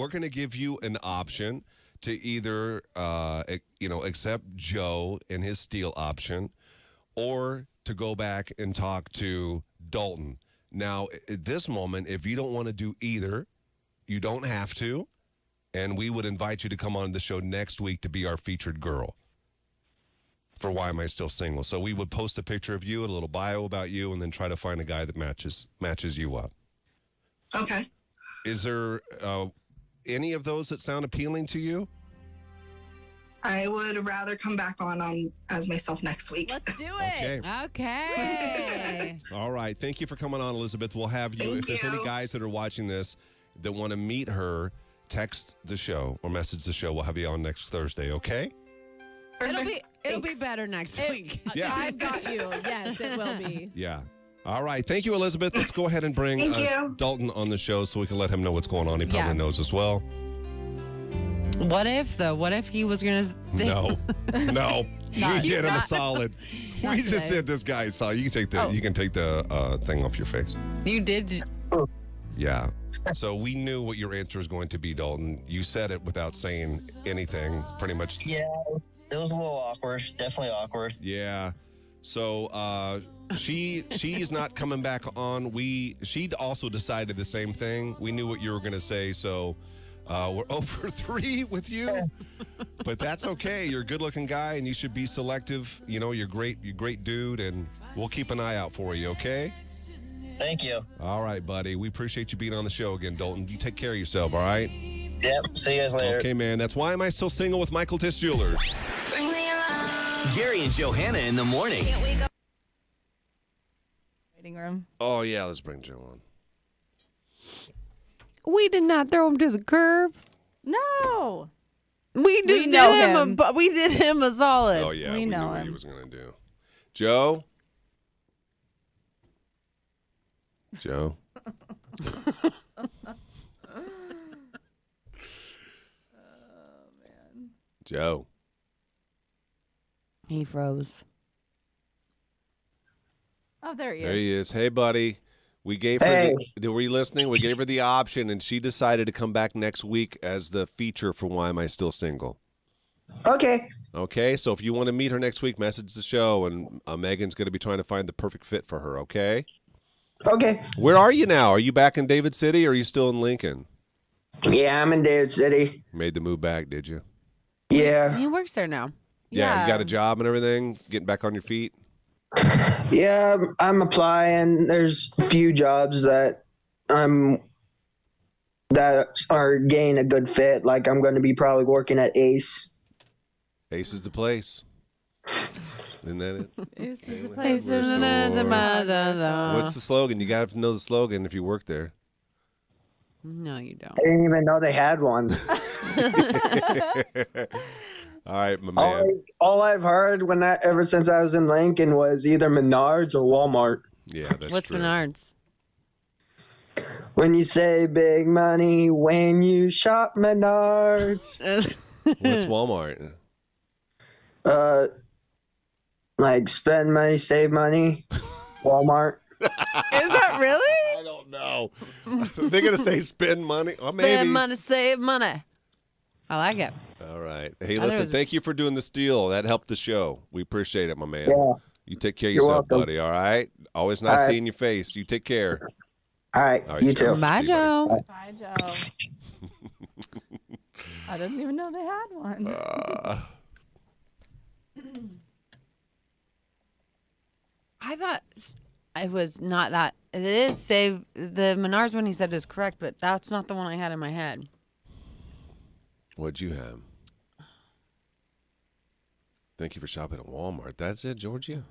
gonna give you an option to either accept Joe and his steal option, or to go back and talk to Dalton. Now, at this moment, if you don't want to do either, you don't have to, and we would invite you to come on the show next week to be our featured girl for Why Am I Still Single. So we would post a picture of you and a little bio about you, and then try to find a guy that matches you up. Okay. Is there any of those that sound appealing to you? I would rather come back on as myself next week. Let's do it. Okay. Okay. All right. Thank you for coming on, Elizabeth. We'll have you. Thank If there's any you. guys that are watching this that want to meet her, text the show or message the show. We'll have you on next Thursday, okay? It'll be Thanks. better next week. Yeah. I've got you. Yes, it will be. Yeah. All right. Thank you, Elizabeth. Let's go ahead and bring Thank you. Dalton on the show so we can let him know what's going on. He probably Yeah. knows as well. What if, though? What if he was going to stay? No. No. You Not- get him a not- solid. not We just today. did this guy solid. You can Oh. take the thing off your face. You did. Yeah. So we knew what your answer was going to be, Dalton. You said it without saying anything, pretty much. Yeah, it was a little awkward. Definitely awkward. Yeah. So she's not coming back on. She also decided the same thing. We knew what you were going to say, so we're over 3 with you. But that's okay. You're a good-looking guy, and you should be selective. You know, you're great dude, and we'll keep an eye out for you, okay? Thank you. All right, buddy. We appreciate you being on the show again, Dalton. You take care of yourself, all right? Yep. See you guys later. Okay, man. That's Why Am I Still Single with Michael Tiss Jewelers. Gary and Johanna in the morning. Waiting room. Oh, yeah. Let's bring Joe on. We did not throw him to the curb. No. We just know did him. we did him a solid. Oh, yeah. We We knew know what he him. was going to do. Joe? Joe? Joe? He froze. Oh, there he There is. he is. Hey, buddy. We gave her Hey. were you listening? We gave her the option, and she decided to come back next week as the feature for Why Am I Still Single? Okay. Okay, so if you want to meet her next week, message the show, and Megan's going to be trying to find the perfect fit for her, okay? Okay. Where are you now? Are you back in David City, or are you still in Lincoln? Yeah, I'm in David City. Made the move back, did you? Yeah. He works there now. Yeah, you got a job and everything? Getting back on your feet? Yeah, I'm applying. There's a few jobs that are getting a good fit. Like I'm going to be probably working at Ace. Ace is the place. Isn't that it? This is the Place place. in Uh-huh. What's the slogan? You got to know the slogan if you work there. No, you don't. I didn't even know they had one. All right, my man. All I've heard ever since I was in Lincoln was either Menards or Walmart. Yeah, that's What's true. Menards? When you say big money, when you shop Menards, What's Walmart? like spend money, save money, Walmart. Is that really? I don't know. They're going to say spend money? Well, Spend maybe. money, save money. I like it. All right. Hey, thought it listen, was- thank you for doing the steal. That helped the show. We appreciate it, my man. Yeah. You take care of You're yourself, welcome. buddy, all right? Always nice All right. seeing your face. You take care. All right, All right, you Joe. too. Bye, See you, buddy. Joe. Bye, Joe. I didn't even know they had one. I thought it was not that. It is save the Menards one he said is correct, but that's not the one I had in my head. What'd you have? Thank you for shopping at Walmart. That's it, Georgia?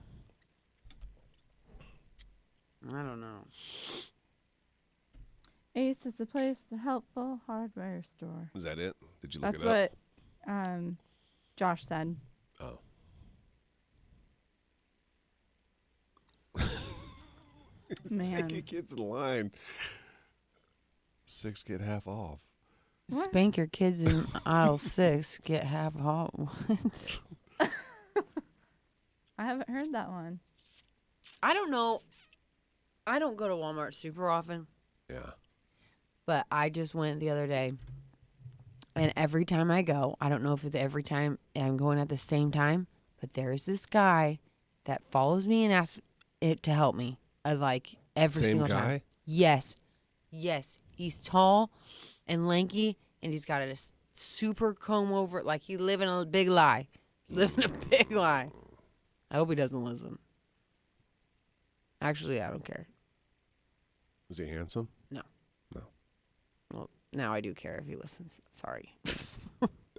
I don't know. Ace is the place, the helpful hardware store. Is that it? Did you look That's it up? what Josh said. Oh. Man. Take your kids in line. 6 get half off. What? Spank your kids in aisle 6, get half off. What? I haven't heard that one. I don't know. I don't go to Walmart super often, Yeah. but I just went the other day. And every time I go, I don't know if it's every time I'm going at the same time, but there is this guy that follows me and asks it to help me. Like every Same single guy? time. Yes. Yes. He's tall and lanky, and he's got a super comb over. Like he living a big lie. Living a big lie. I hope he doesn't listen. Actually, I don't care. Is he handsome? Well, now I do care if he listens. Sorry.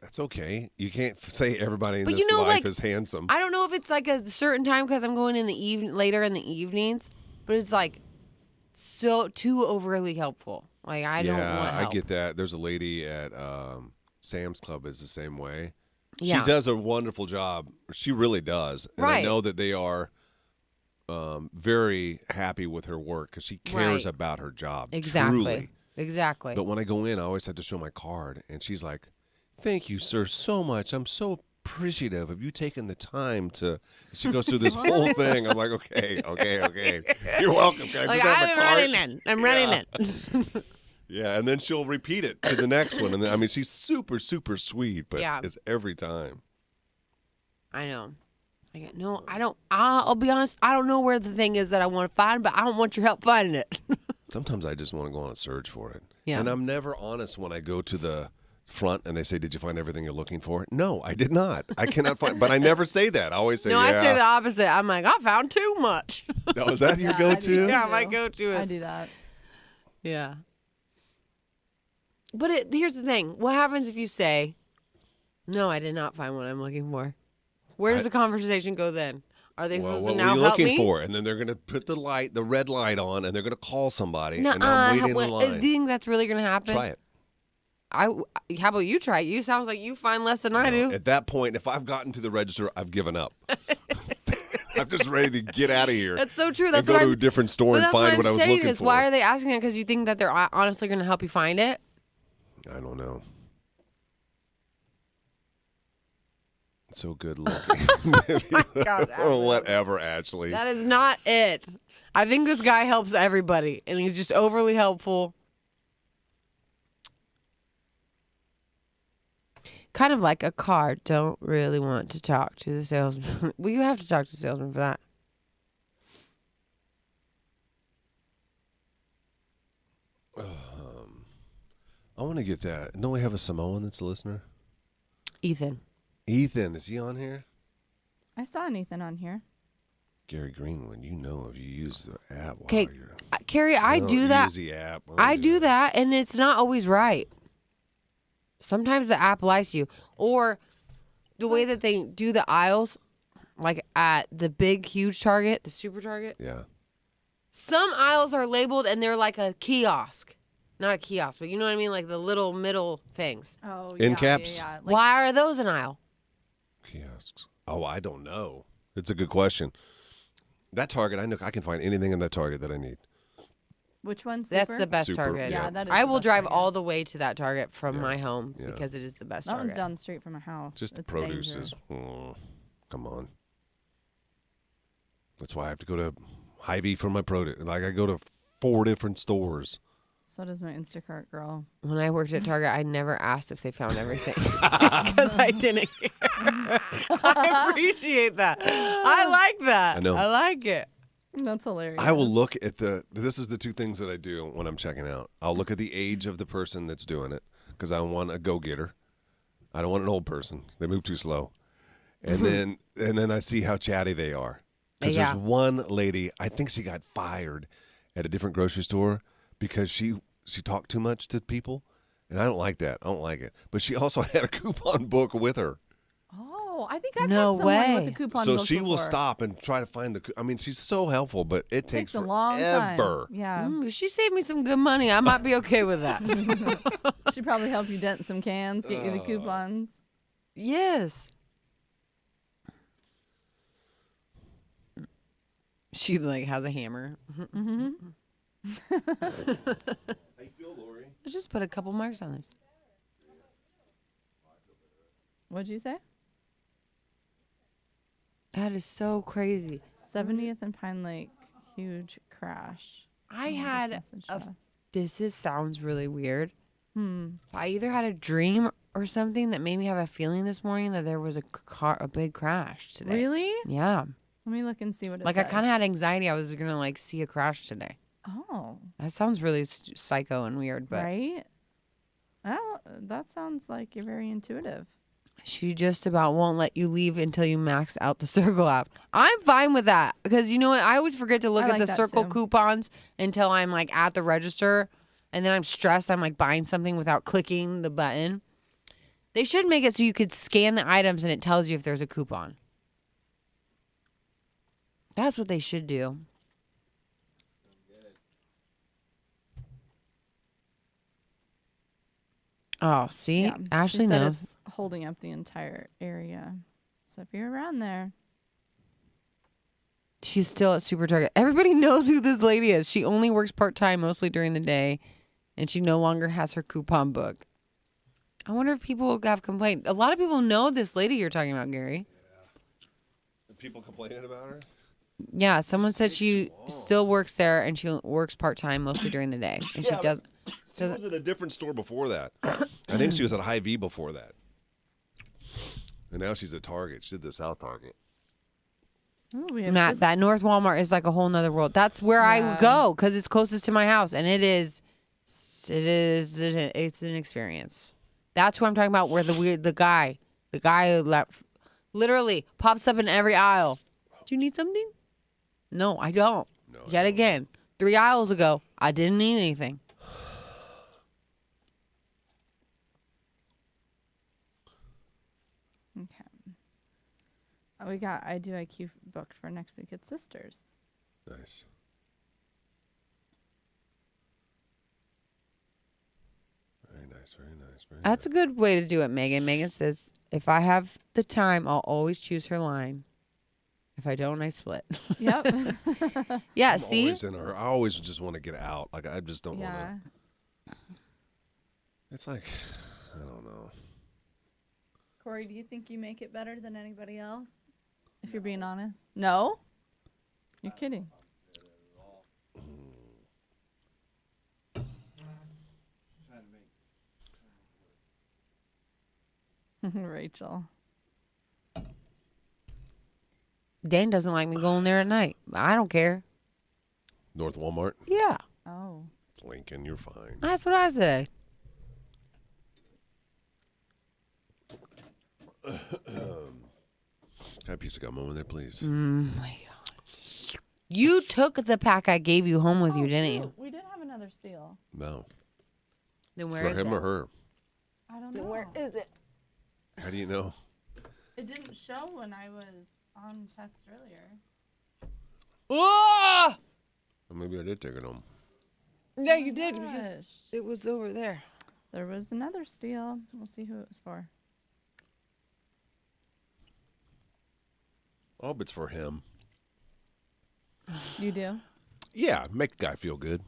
That's okay. You can't say everybody in But this you know, life like, is handsome. I don't know if it's like a certain time because I'm going in the later in the evenings, but it's like so too overly helpful. Like I don't want help. I get that. There's a lady at Sam's Club is the same way. Yeah. She does a wonderful job. She really does. And I Right. know that they are very happy with her work because she cares Right. about her job. Exactly. Truly. Exactly. But when I go in, I always have to show my card. And she's like, "Thank you, sir, so much. I'm so appreciative of you taking the time to." She goes through this whole thing. I'm like, okay. You're welcome. Can I Like just have I'm the card? running in. I'm running in. Yeah, and then she'll repeat it to the next one. And then, I mean, she's super, super sweet, but Yeah. it's every time. I know. I get no. I don't. I'll be honest. I don't know where the thing is that I want to find, but I don't want your help finding it. Sometimes I just want to go on a search for it. Yeah. And I'm never honest when I go to the front and they say, "Did you find everything you're looking for?" No, I did not. I cannot find. But I never say that. I always say, No, "Yeah." I say the opposite. I'm like, I found too much. No, is that your Yeah, I do go-to? that. Yeah, my too. go-to I is do that. yeah. But here's the thing: what happens if you say, "No, I did not find what I'm looking for"? Where does the conversation go then? Are they Well, supposed what to were now you help looking me? for? And then they're going to put the red light on, and they're going to call somebody. No, and I'm waiting in do you line. think that's really gonna happen? Try it. How about you try it? You sounds like you find less than I do. At that point, if I've gotten to the register, I've given up. I'm just ready to get out of here. That's so true. That's and what go I'm, to a different store and that's find what I I'm was saying looking is, for. why are they asking it? Because you think that they're honestly going to help you find it? I don't know. So good looking. God, or whatever, Ashley. That is not it. I think this guy helps everybody, and he's just overly helpful. Kind of like a car. Don't really want to talk to the salesman. Well, you have to talk to the salesman for that. I want to get that. Don't we have a Samoan that's a listener? Ethan. Ethan, is he on here? I saw an Ethan on here. Gary Greenwood, you know if you use the app while Okay, you're... Carrie, I Don't do that. Use the app. I do that, and it's not always right. Sometimes the app lies to you. Or the way that they do the aisles, like at the big, huge Target, the super Target. Yeah. Some aisles are labeled, and they're like a kiosk. Not a kiosk, but you know what I mean? Like the little middle things. Oh, In caps? Yeah. Why are those an aisle? Kiosks. Oh, I don't know. It's a good question. That Target, I know I can find anything in that Target that I need. Which one? That's the best Super, Target. yeah. That is I the will best drive Target. all the way to that Target from Yeah, my home yeah. because it is the best That Target. one's down the street from my house. Just the It's produce dangerous. is... come on. That's why I have to go to Hy-Vee for my produce. Like, I go to 4 different stores. So does my Instacart girl. When I worked at Target, I never asked if they found everything because I didn't care. I appreciate that. I like that. I know. I like it. That's hilarious. I will look at this is the two things that I do when I'm checking out. I'll look at the age of the person that's doing it because I want a go-getter. I don't want an old person. They move too slow. And then I see how chatty they are. Because Yeah. there's one lady, I think she got fired at a different grocery store because she talked too much to people. And I don't like that. I don't like it. But she also had a coupon book with her. Oh, I think I've No had someone with way. a coupon So book she will before. stop and try to find I mean, she's so helpful, but it takes a long time. forever. Yeah. If she saved me some good money, I might be okay with that. She probably helped you dent some cans, get you the coupons. Yes. She like has a hammer. Mm-hmm. How you feel, Lori? Let's just put a couple marks on this. What'd you say? That is so crazy. 70th and Pine Lake, huge crash. I Someone just had messaged us. sounds really weird. Hmm. I either had a dream or something that made me have a feeling this morning that there was a big crash today. Really? Yeah. Let me look and see what it Like says. I kind of had anxiety. I was gonna like see a crash today. Oh, That sounds really psycho and weird, but right? Well, that sounds like you're very intuitive. she just about won't let you leave until you max out the Circle app. I'm fine with that because you know what? I always forget to look I at like the that Circle too. coupons until I'm like at the register, and then I'm stressed. I'm like buying something without clicking the button. They should make it so you could scan the items and it tells you if there's a coupon. That's what they should do. Oh, see? Yeah, Ashley she said knows. it's holding up the entire area. So if you're around there, She's still at Super Target. Everybody knows who this lady is. She only works part-time, mostly during the day, and she no longer has her coupon book. I wonder if people have complained. A lot of people know this lady you're talking about, Gary. People complaining about her? Yeah, someone said she still works there, and she works part-time, mostly during the day, and she doesn't. She was at a different store before that. I think she was at Hy-Vee before that. And now she's at Target. She did the South Target. ooh, we have Matt, that North Walmart is like a whole nother world. That's where I Yeah. go because it's closest to my house, and it's an experience. That's who I'm talking about. Where the guy who literally pops up in every aisle. Do you need something? No, I don't. No, Yet again, 3 aisles ago, I didn't need anything. Okay. We got IQ booked for next week at Sisters. Nice. Very nice. Very nice. Very That's a good way to do it, Megan. Megan says, if I have the time, I'll always choose her line. If I don't, I split. Yep. Yeah, I'm see? always in her. I always just want to get out. Like, I just don't want Yeah. to. It's like, I don't know. Corey, do you think you make it better than anybody else? If you're being honest. No? You're kidding. Rachel. Dan doesn't like me going there at night. I don't care. North Walmart. Yeah, Oh. It's Lincoln. You're fine. that's what I said. Have a piece of gum over there, please. My God. You took the pack I gave you home with you, didn't you? We did have another steal. No. Then where For is him it? or her? I don't Then know. where is it? How do you know? It didn't show when I was on text earlier. Oh! Or maybe I did take it home. Yeah, you did because Gosh. it was over there. There was another steal. We'll see who it was for. I hope it's for him. You do? Yeah, make the guy feel good.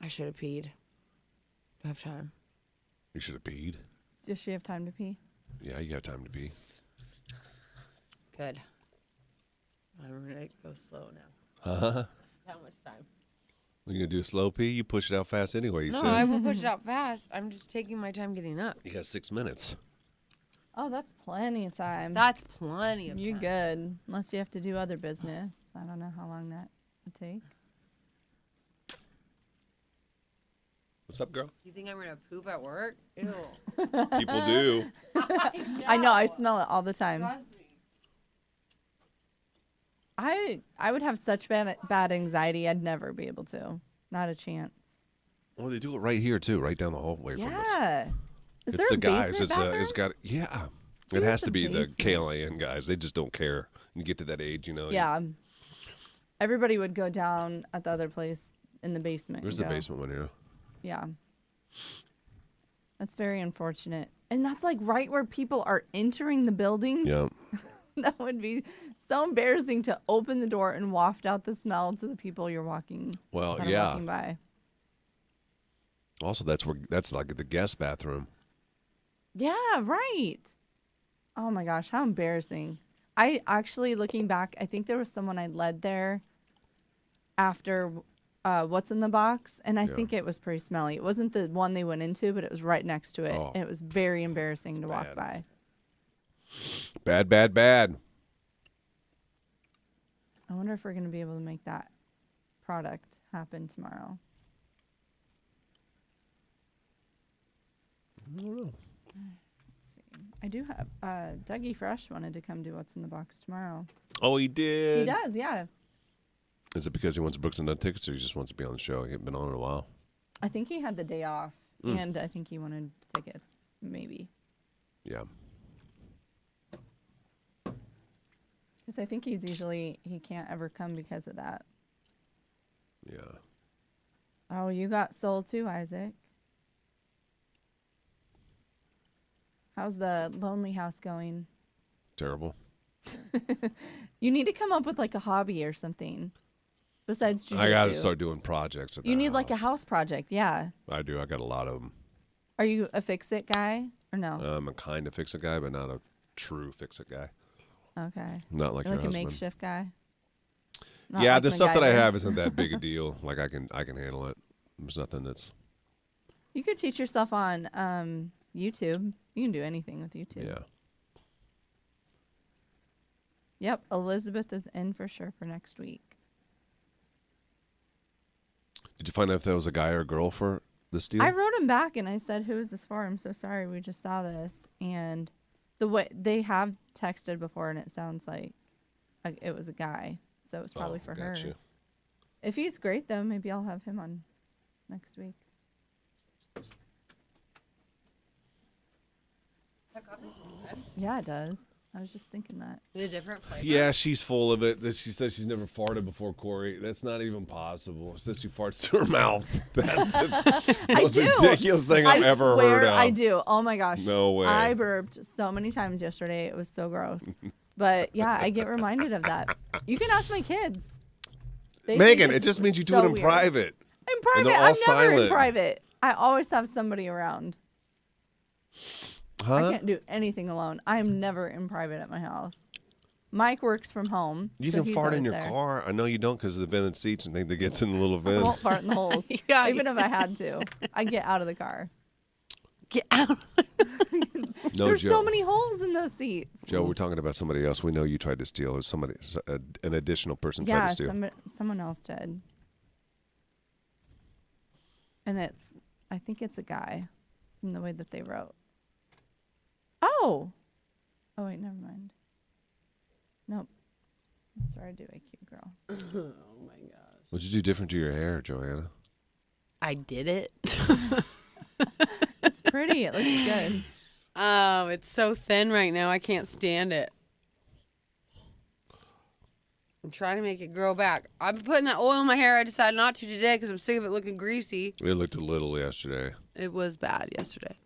I should have peed. Do I have time? You should have peed. Does she have time to pee? Yeah, you got time to pee. Good. I'm going to go slow now. Huh? How much time? When you gonna do a slow pee, you push it out fast anyway. You No, said I will push it out fast. I'm just taking my time getting up. you got 6 minutes. Oh, that's plenty of time. That's plenty of You're time. good. Unless you have to do other business. I don't know how long that would take. What's up, girl? You think I'm going to poop at work? Ew. People do. I know. I smell it all the time. Trust me. I would have such bad anxiety. I'd never be able to. Not a chance. Well, they do it right here too, right down the hallway from us. Yeah. Is It's there the a guys. basement It's bathroom? it's got yeah. It Where's has the to be the basement? KLAN guys. They just don't care. You get to that age, you know. Yeah. Everybody would go down at the other place in the basement. There's and the go. basement one here. Yeah. That's very unfortunate. And that's like right where people are entering the building. Yeah. That would be so embarrassing to open the door and waft out the smell to the people you're walking. Well, that are yeah. walking by. Also, that's like the guest bathroom. Yeah, right. Oh my gosh, how embarrassing. I actually, looking back, I think there was someone I led there after What's in the Box, and I Yeah. think it was pretty smelly. It wasn't the one they went into, but it was right next to it, Oh. and it was very embarrassing to walk Bad. by. Bad, bad, bad. I wonder if we're going to be able to make that product happen tomorrow. I don't know. Let's see. I do have Dougie Fresh wanted to come do What's in the Box tomorrow. Oh, he did. He does, yeah. Is it because he wants Brooks and Dunn tickets, or he just wants to be on the show? He hasn't been on in a while. I think he had the day off, and I think he wanted tickets, maybe. Yeah. Because I think he can't ever come because of that. Yeah. Oh, you got soul too, Isaac. How's the lonely house going? Terrible. You need to come up with like a hobby or something besides jiu-jitsu. I got to start doing projects. At You the need like a house. house project, yeah. I do. I got a lot of them. Are you a fix-it guy or no? I'm a kind of fix-it guy, but not a true fix-it guy. Okay. Not like You're your like a husband. makeshift guy. Not Yeah, like the stuff that I MacGyver. have isn't that big a deal. Like I can handle it. There's nothing that's You could teach yourself on YouTube. You can do anything with YouTube. yeah. Yep, Elizabeth is in for sure for next week. Did you find out if that was a guy or a girl for this deal? I wrote him back and I said, "Who is this for? I'm so sorry. We just saw this." And the way they have texted before, and it sounds like it was a guy, so it was probably for her. gotcha. If he's great though, maybe I'll have him on next week. Yeah, it does. I was just thinking that. In a different flavor. Yeah, she's full of it. She says she's never farted before, Corey. That's not even possible. She says she farts through her mouth. That's the most ridiculous thing I've ever heard of. I do. Oh my gosh. No way. I burped so many times yesterday. It was so gross. But yeah, I get reminded of that. You can ask my kids. Megan, it just means you do it in private. In private? And they're all I'm never silent. in private. I always have somebody around. Huh? I can't do anything alone. I'm never in private at my house. Mike works from home. You so can he's fart in always your there. car. I know you don't because of the vented seats and thing that gets in the little I won't vents. fart in the holes. Yeah, Even if I had to. I get out of the car. Get out. No, There's Joe. so many holes in those seats. Joe, we're talking about somebody else. We know you tried to steal, or an additional person tried Yeah, to steal. someone else did. And I think it's a guy from the way that they wrote. Oh wait, never mind. Nope. That's what I do, a cute girl. Oh my gosh. What'd you do different to your hair, Johanna? I did it. It's pretty. It looks good. Oh, it's so thin right now. I can't stand it. I'm trying to make it grow back. I've been putting that oil in my hair. I decided not to today because I'm sick of it looking greasy. It looked a little yesterday. It was bad yesterday.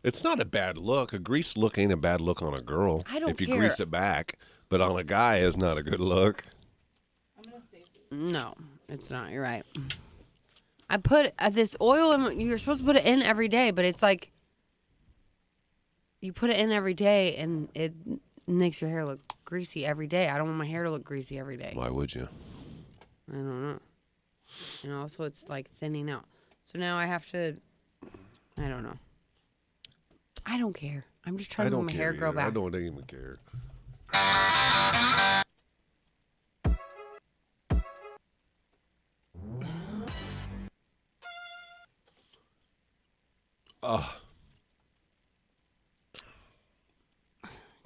It's not a bad look. A greased look ain't a bad look on a girl. I don't if you care. grease it back. But on a guy, it's not a good look. No, it's not. You're right. I put this oil in. You're supposed to put it in every day, but it's like you put it in every day and it makes your hair look greasy every day. I don't want my hair to look greasy every day. Why would you? I don't know. You know, so it's like thinning out. So now I have to. I don't know. I don't care. I'm just trying to make my hair grow back. I don't even care.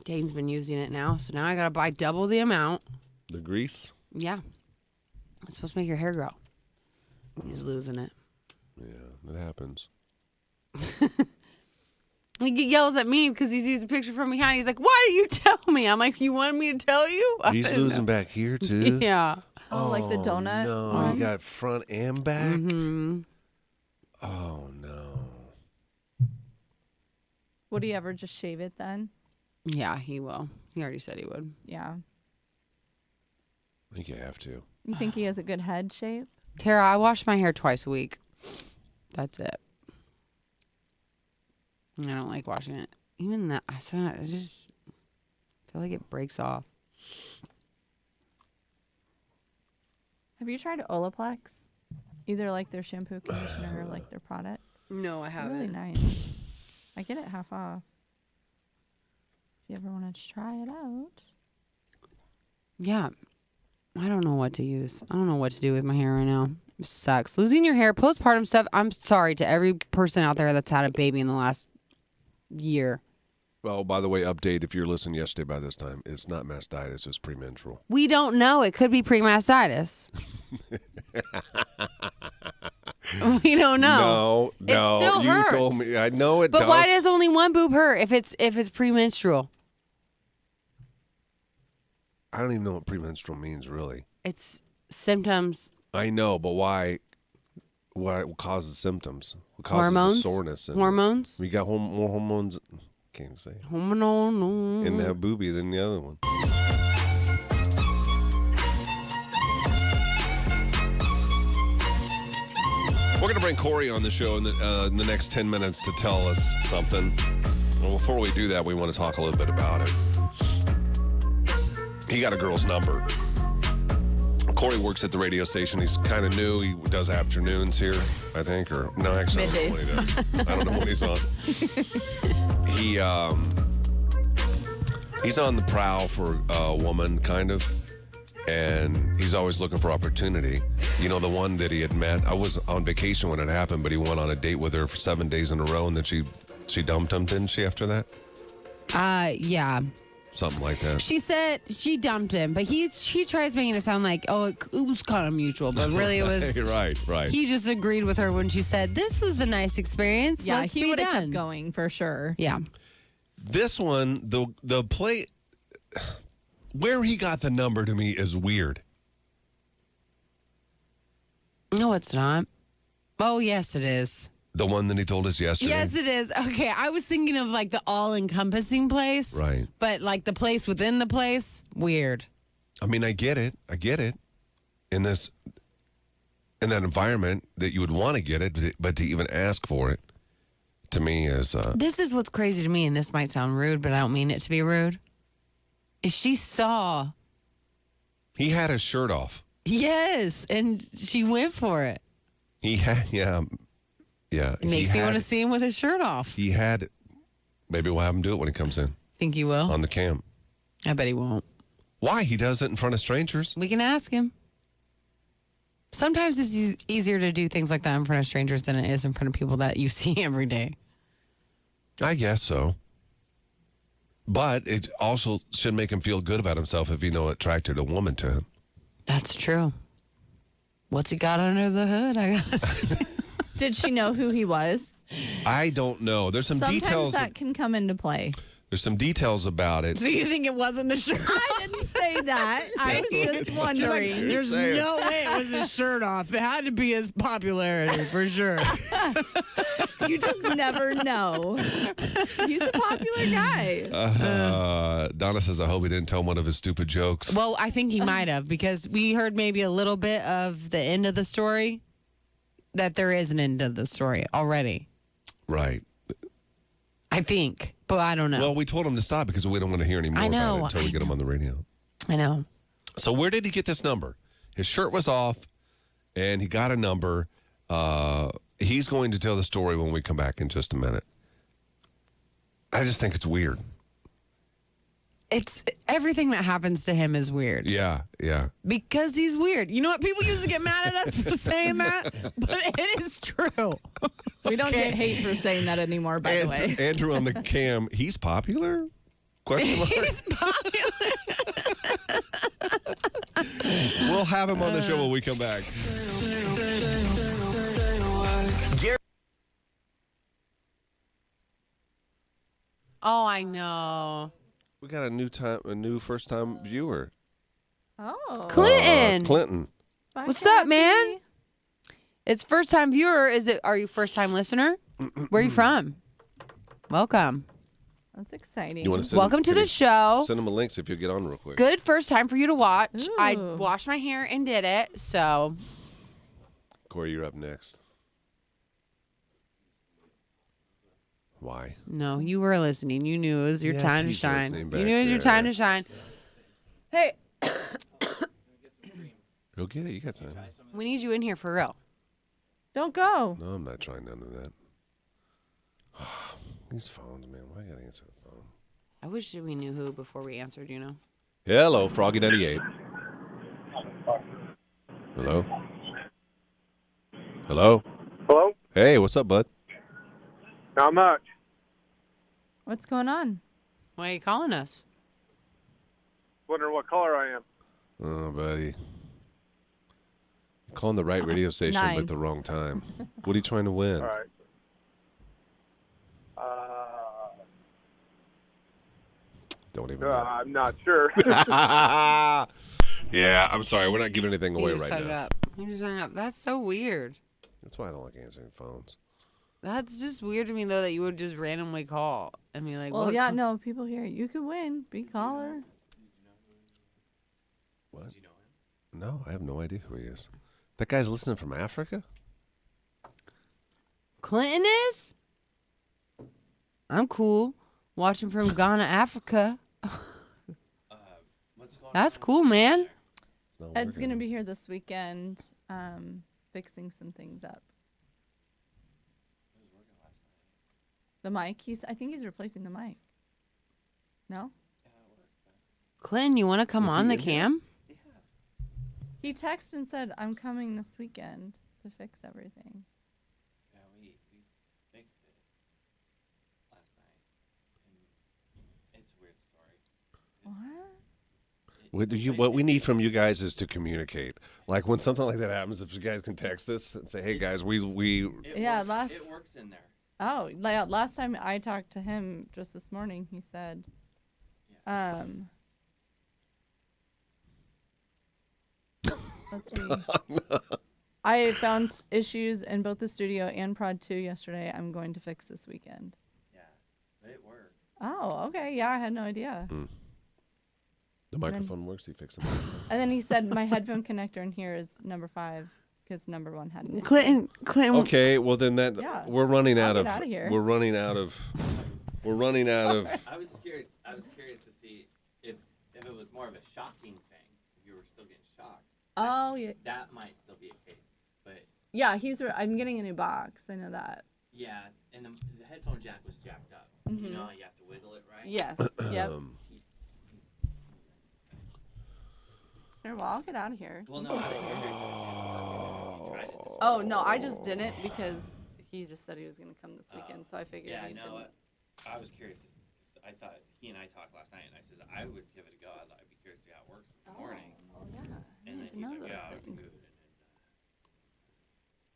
Dane's been using it now, so now I gotta buy double the amount. The grease? Yeah. It's supposed to make your hair grow. He's losing it. Yeah, it happens. He yells at me because he sees a picture from behind. He's like, "Why didn't you tell me?" I'm like, "You wanted me to tell you?" He's losing back here, too? Yeah. Oh, like the donut No, one? you got front and back? Mm-hmm. Oh, no. Would he ever just shave it then? Yeah, he will. He already said he would. Yeah. I think you have to. You think he has a good head shape? Tara, I wash my hair twice a week. That's it. I don't like washing it. Even that, I just feel like it breaks off. Have you tried Olaplex? Either like their shampoo, conditioner, or like their product? No, I They're really nice. I get it half off. If you ever want to try it out. Yeah. I don't know what to use. I don't know what to do with my hair right now. It sucks. Losing your hair, postpartum stuff. I'm sorry to every person out there that's had a baby in the last year. Oh, by the way, update, if you're listening yesterday by this time, it's not mastitis, it's premenstrual. We don't know. It could be pre-mastitis. We don't know. No, It still you hurts. told me. I know it But does. why does only one boob hurt if it's premenstrual? I don't even know what premenstrual means, really. It's symptoms. I know, but why? What causes symptoms? What causes Hormones? the soreness? Hormones? We got more hormones. Can't even say. Hormonal. In that boobie than the other one. We're going to bring Corey on the show in the next 10 minutes to tell us something. Well, before we do that, we want to talk a little bit about it. He got a girl's number. Corey works at the radio station. He's kind of new. He does afternoons here, I think. Or no, actually, I don't know what he does. I don't know when he's on. He's on the prowl for a woman, kind of. And he's always looking for opportunity. You know, the one that he had met, I was on vacation when it happened, but he went on a date with her for 7 days in a row, and then she dumped him, didn't she, after that? Yeah. Something like that. She said she dumped him, but he tries making it sound like, oh, it was kind of mutual, but really it was. Right. He just agreed with her when she said, this was a nice experience. Yeah, Let's he be would have done. kept going for sure. Yeah. This one, the play where he got the number to me is weird. No, it's not. Oh, yes, it is. The one that he told us yesterday. Yes, it is. Okay, I was thinking of like the all-encompassing place. Right. But like the place within the place, weird. I mean, I get it. In that environment that you would want to get it, but to even ask for it, to me is. This is what's crazy to me, and this might sound rude, but I don't mean it to be rude. Is she saw. He had his shirt off. Yes, and she went for it. He had, yeah. It makes me want to see him with his shirt off. He had. Maybe we'll have him do it when he comes in. Think he will? On the cam. I bet he won't. Why? He does it in front of strangers. We can ask him. Sometimes it's easier to do things like that in front of strangers than it is in front of people that you see every day. I guess so. But it also should make him feel good about himself if attracted a woman to him. That's true. What's he got under the hood? I guess. Did she know who he was? I don't know. There's some Sometimes details. that can come into play. There's some details about it. So you think it wasn't the shirt? I didn't say that. I was just wondering. There's no way it was his shirt off. It had to be his popularity for sure. You just never know. He's a popular guy. Donna says, I hope he didn't tell one of his stupid jokes. Well, I think he might have because we heard maybe a little bit of the end of the story, that there is an end of the story already. Right. I think, but I don't know. Well, we told him to stop because we don't want to hear any more about it until we get him on the radio. I know. So where did he get this number? His shirt was off, and he got a number. He's going to tell the story when we come back in just a minute. I just think it's weird. It's everything that happens to him is weird. Yeah. Because he's weird. You know what? People used to get mad at us for saying that, but it is true. We don't get hate for saying that anymore, by the way. Andrew on the cam, he's popular? Question mark. He's popular. We'll have him on the show when we come back. Oh, I know. We got a new first-time viewer. Oh. Clinton. Clinton. Bye, What's up, Kathy. man? It's first time viewer. Are you first time listener? Where are you from? Welcome. That's exciting. You want to Welcome to the show. Send him a link so if you get on real quick. Good first time for you to watch. I Ooh. washed my hair and did it. So Corey, you're up next. Why? no, you were listening. You knew it was your Yes, time to he's shine. listening You back knew it was your there. time to shine. Hey, Go get it. You got time. we need you in here for real. Don't go. No, I'm not trying none of that. These phones, man. Why gotta answer the phone? I wish we knew who before we answered. You know. Hello, Froggy98. Hello? Hello? Hello? Hey, what's up, bud? Not much. What's going on? Why are you calling us? Wondering what color I am. Oh, buddy. You're calling the right radio station, but 9. at the wrong time. What are you trying to win? All right. Don't even know. I'm not sure. Yeah, I'm sorry. We're not giving anything away He just right hung now. up. He just hung up. That's so weird. That's why I don't like answering phones. That's just weird to me though that you would just randomly call and be like, Well, what yeah, no, people here. You could win. Be caller. What? No, I have no idea who he is. That guy's listening from Africa? Clinton is? I'm cool. Watching from Ghana, Africa. That's cool, man. It's not Ed's working. going to be here this weekend fixing some things up. The mic, I think he's replacing the mic. No? Clinton, you want to come Was he on the in here? cam? He texted and said, I'm coming this weekend to fix everything. Yeah, we fixed it last night. And it's a weird story. What? What we need from you guys is to communicate. Like when something like that happens, if you guys can text us and say, "Hey guys, we Yeah, It works in there. Oh, last time I talked to him just this morning, he said, let's see. I found issues in both the studio and Prod 2 yesterday. I'm going to fix this weekend. Yeah, but it works. Oh, okay. Yeah, I had no idea. The microphone works. He fixed it. And then he said my headphone connector in here is number 5 because number 1 had an issue. Clinton. Okay, well then we're running out of. Get outta here. We're running out of. We're running out of. I was curious to see if it was more of a shocking thing. If you were still getting shocked. Oh, yeah. That might still be a case, but Yeah, I'm getting a new box. I know that. yeah, and the headphone jack was jacked up. You know how you have to wiggle it, right? Yes. Yep. Here, well, I'll get out of here. Well, no. I was curious if you tried it this Oh, no, I just didn't because he just said he was going to come this weekend, so I figured Yeah, he no, didn't. I was curious. I thought he and I talked last night, and I said I would give it a go. I'd be curious to see how it works in the morning. Oh, yeah. And then I he's know like, those "Yeah, I would things. do it."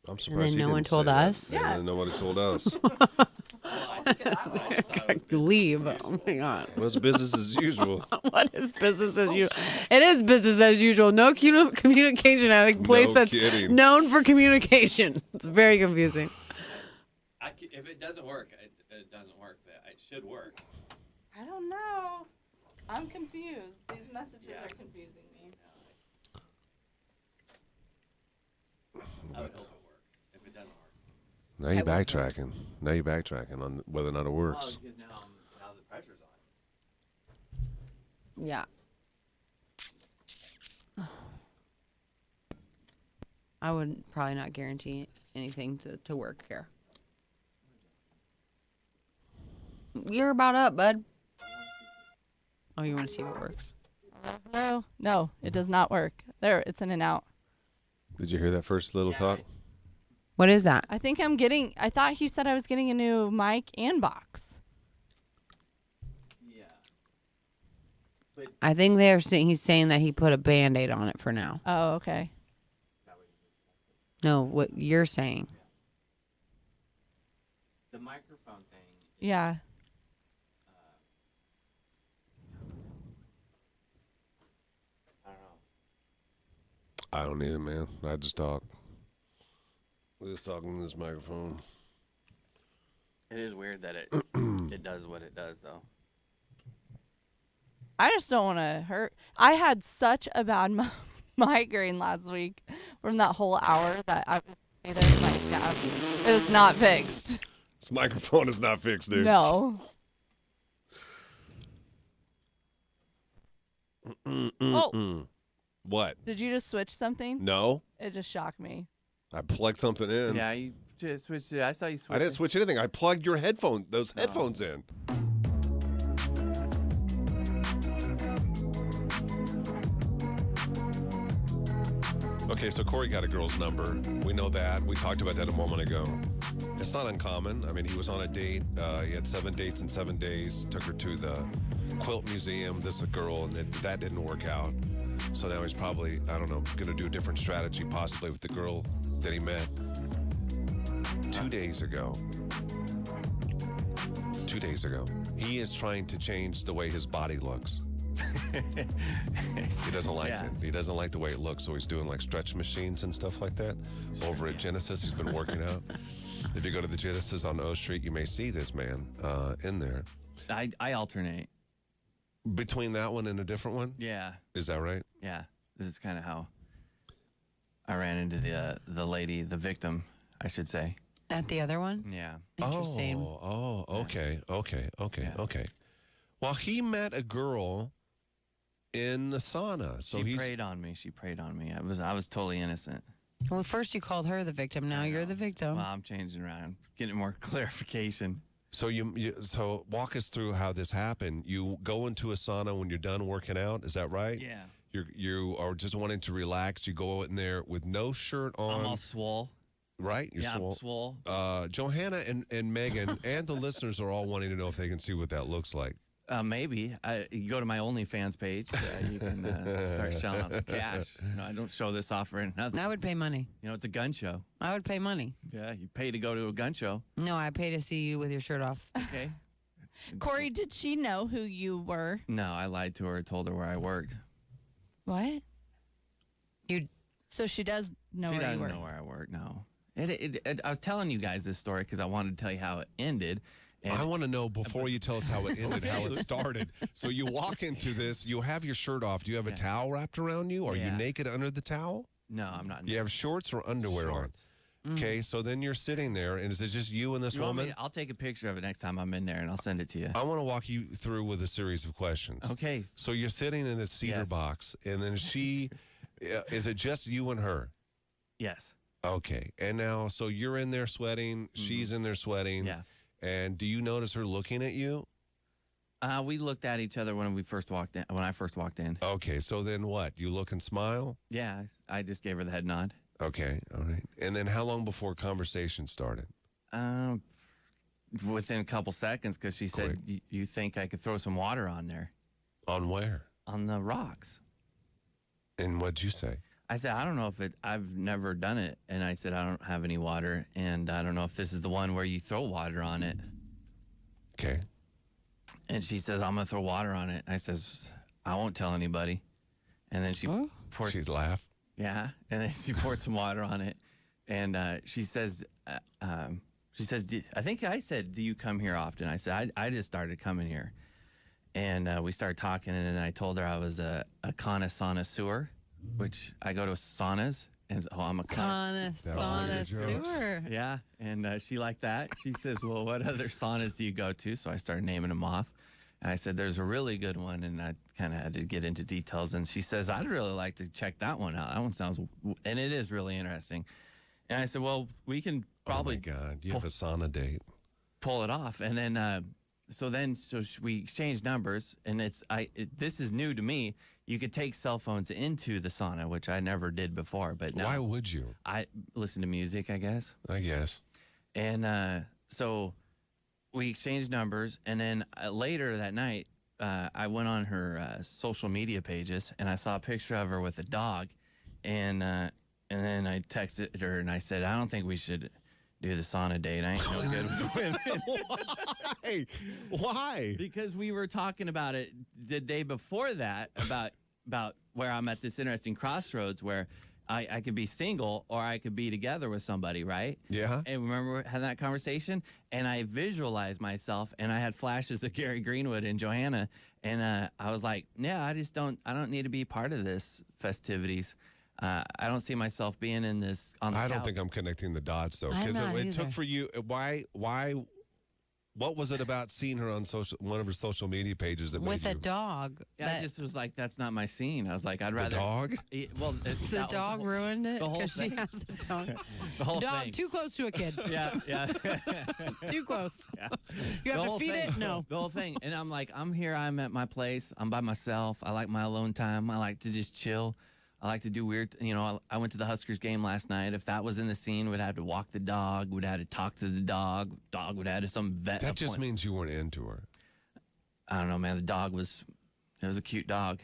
I'm surprised no he one didn't told say that. us? Yeah. Yeah. And then nobody told us. Leave. Oh my God. Well, it's business as usual. What is business as usual? It is business as usual. No communication at a place that's kidding. known for communication. It's very confusing. If it doesn't work, it doesn't work. But it should work. I don't know. I'm confused. These messages are confusing me. I would hope it works. If it doesn't work, Now you're backtracking. Now you're backtracking on whether or not it works. because now the pressure's on. Yeah. I would probably not guarantee anything to work here. You're about up, bud. Oh, you want to see if it works? No, it does not work. There, it's in and out. Did you hear that first little talk? What is that? I thought he said I was getting a new mic and box. Yeah. I think he's saying that he put a Band-Aid on it for now. Oh, okay. No, what you're saying. The microphone thing. Yeah. I don't know. I don't either, man. I just talk. We're just talking in this microphone. It is weird that it it does what it does, though. I just don't want to hurt. I had such a bad migraine last week from that whole hour that I was either in my scab. It was not fixed. This microphone is not fixed, dude. No. Oh. What? Did you just switch something? No. It just shocked me. I plugged something in. Yeah, you just switched it. I saw you switch. I didn't switch anything. I plugged your those headphones in. Okay, so Corey got a girl's number. We know that. We talked about that a moment ago. It's not uncommon. I mean, he was on a date. He had 7 dates in 7 days. Took her to the quilt museum. This is a girl, and that didn't work out. So now he's probably, I don't know, going to do a different strategy, possibly with the girl that he met 2 days ago. 2 days ago. He is trying to change the way his body looks. He doesn't like it. He doesn't like the way it looks, so he's doing like stretch machines and stuff like that. Over at Genesis, he's been working out. If you go to the Genesis on O Street, you may see this man in there. I alternate. Between that one and a different one? Yeah. Is that right? Yeah. This is kind of how I ran into the lady, the victim, I should say. At the other one? Yeah. Interesting. Oh, okay. Okay. Well, he met a girl in the sauna. So She preyed on me. I was totally innocent. Well, first you called her the victim. Now you're the victim. Well, I'm changing around, getting more clarification. So so walk us through how this happened. You go into a sauna when you're done working out. Is that right? Yeah. You are just wanting to relax. You go in there with no shirt on. I'm all swole. Right? You're I'm swole. Johanna and Megan and the listeners are all wanting to know if they can see what that looks like. Maybe. You go to my OnlyFans page. You can start shelling out some cash. I don't show this off for nothing. I would pay money. It's a gun show. I would pay money. Yeah, you pay to go to a gun show. No, I pay to see you with your shirt off. Okay. Corey, did she know who you were? No, I lied to her. Told her where I worked. What? You. So she does know She where you doesn't were. know where I work. No. I was telling you guys this story because I wanted to tell you how it ended. And I want to know before you tell us how it ended, how it started. So you walk into this, you have your shirt off. Do you have a towel wrapped around you? Are you Yeah. naked under the towel? No, I'm not. You have shorts or underwear Shorts. on? Okay, so then you're sitting there, and is it just you and this You want me woman? I'll take a picture of it next time I'm in there, and I'll send it to you. I want to walk you through with a series of questions. Okay. So you're sitting in this cedar Yes. box, and then is it just you and her? Yes. Okay. And now, so you're in there sweating, she's in there sweating. Yeah. And do you notice her looking at you? We looked at each other when I first walked in. Okay, so then what? You look and smile? Yeah, I just gave her the head nod. Okay, all right. And then how long before conversation started? Within a couple seconds, because she said, "You think I could throw some water on there, On where? on the rocks?" And what'd you say? I said, "I don't know if I've never done it," and I said, "I don't have any water, and I don't know if this is the one where you throw water on it." Okay. And she says, "I'm gonna throw water on it." I says, "I won't tell anybody." And then she poured. She'd laugh. Yeah, and then she poured some water on it, and she says, I think I said, "Do you come here often?" I said, I just started coming here, and we started talking, and then I told her I was a connoisseur, which I go to saunas, and I'm a Connoisseur. Yeah, and she liked that. She says, "Well, what other saunas do you go to?" So I started naming them off. And I said, "There's a really good one," and I kind of had to get into details. And she says, "I'd really like to check that one out. That one sounds, and it is really interesting." And I said, "Well, we can probably Oh my God, you have a sauna date. pull it off." And then, so we exchanged numbers, and this is new to me. You could take cell phones into the sauna, which I never did before. But now Why would you? I listen to music, I guess. I guess. And so we exchanged numbers, and then later that night, I went on her social media pages, and I saw a picture of her with a dog, and then I texted her, and I said, "I don't think we should do the sauna date. I ain't no good with women." Why? Because we were talking about it the day before that, about where I'm at this interesting crossroads where I could be single or I could be together with somebody, right? Yeah. And remember we had that conversation, and I visualized myself, and I had flashes of Gary Greenwood and Johanna, and I was like, "Yeah, I don't need to be part of this festivities. I don't see myself being in this on the I don't couch." think I'm connecting the dots though, I'm because not it took either. for you. Why? What was it about seeing her on one of her social media pages that With made a you? dog. Yeah, I just was like, that's not my scene. I was like, I'd The rather dog? Well, The dog ruined it the whole because she thing. has a dog. the whole Dog thing. too close to a kid. Yeah, yeah. Too close. You The have to whole feed thing. it? No. The whole thing. And I'm like, I'm here. I'm at my place. I'm by myself. I like my alone time. I like to just chill. I like to do weird, I went to the Huskers game last night. If that was in the scene, we'd have to walk the dog. We'd have to talk to the dog. Dog would have to some vet That just appointment. means you weren't into her. I don't know, man. It was a cute dog.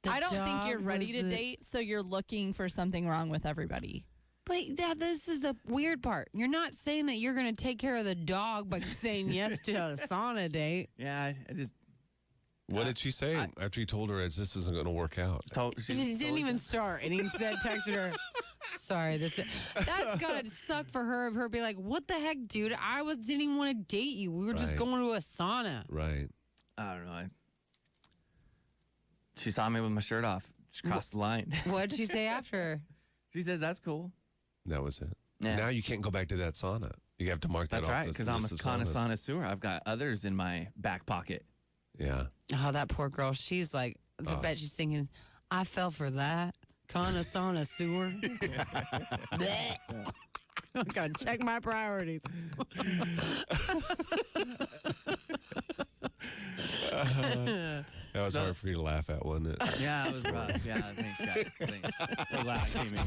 The I don't think dog you're ready was to the- date, so you're looking for something wrong with everybody. But this is the weird part. You're not saying that you're going to take care of the dog by saying yes to a sauna date. Yeah, I just What did she say after you told her this isn't going to work out? told. He didn't even start, and he said, texted her, "Sorry, that's gotta suck for her." Of her be like, "What the heck, dude? Didn't even want to date you. We were just Right. going to a sauna." Right. I don't know. She saw me with my shirt off. She crossed the line. What'd she say after? She said, "That's cool." That was it. Yeah. Now you can't go back to that sauna. You have to mark that That's off. right, the because I'm a list of saunas. connoisseur. I've got others in my back pocket. Yeah. Oh, that poor girl. She's like, I bet she's thinking, "I fell for that. Connoisseur." Bleh. I gotta check my priorities. That was hard for you to laugh at, wasn't it? Yeah, it was rough. Yeah, thanks, guys. Thanks. So glad I came in here.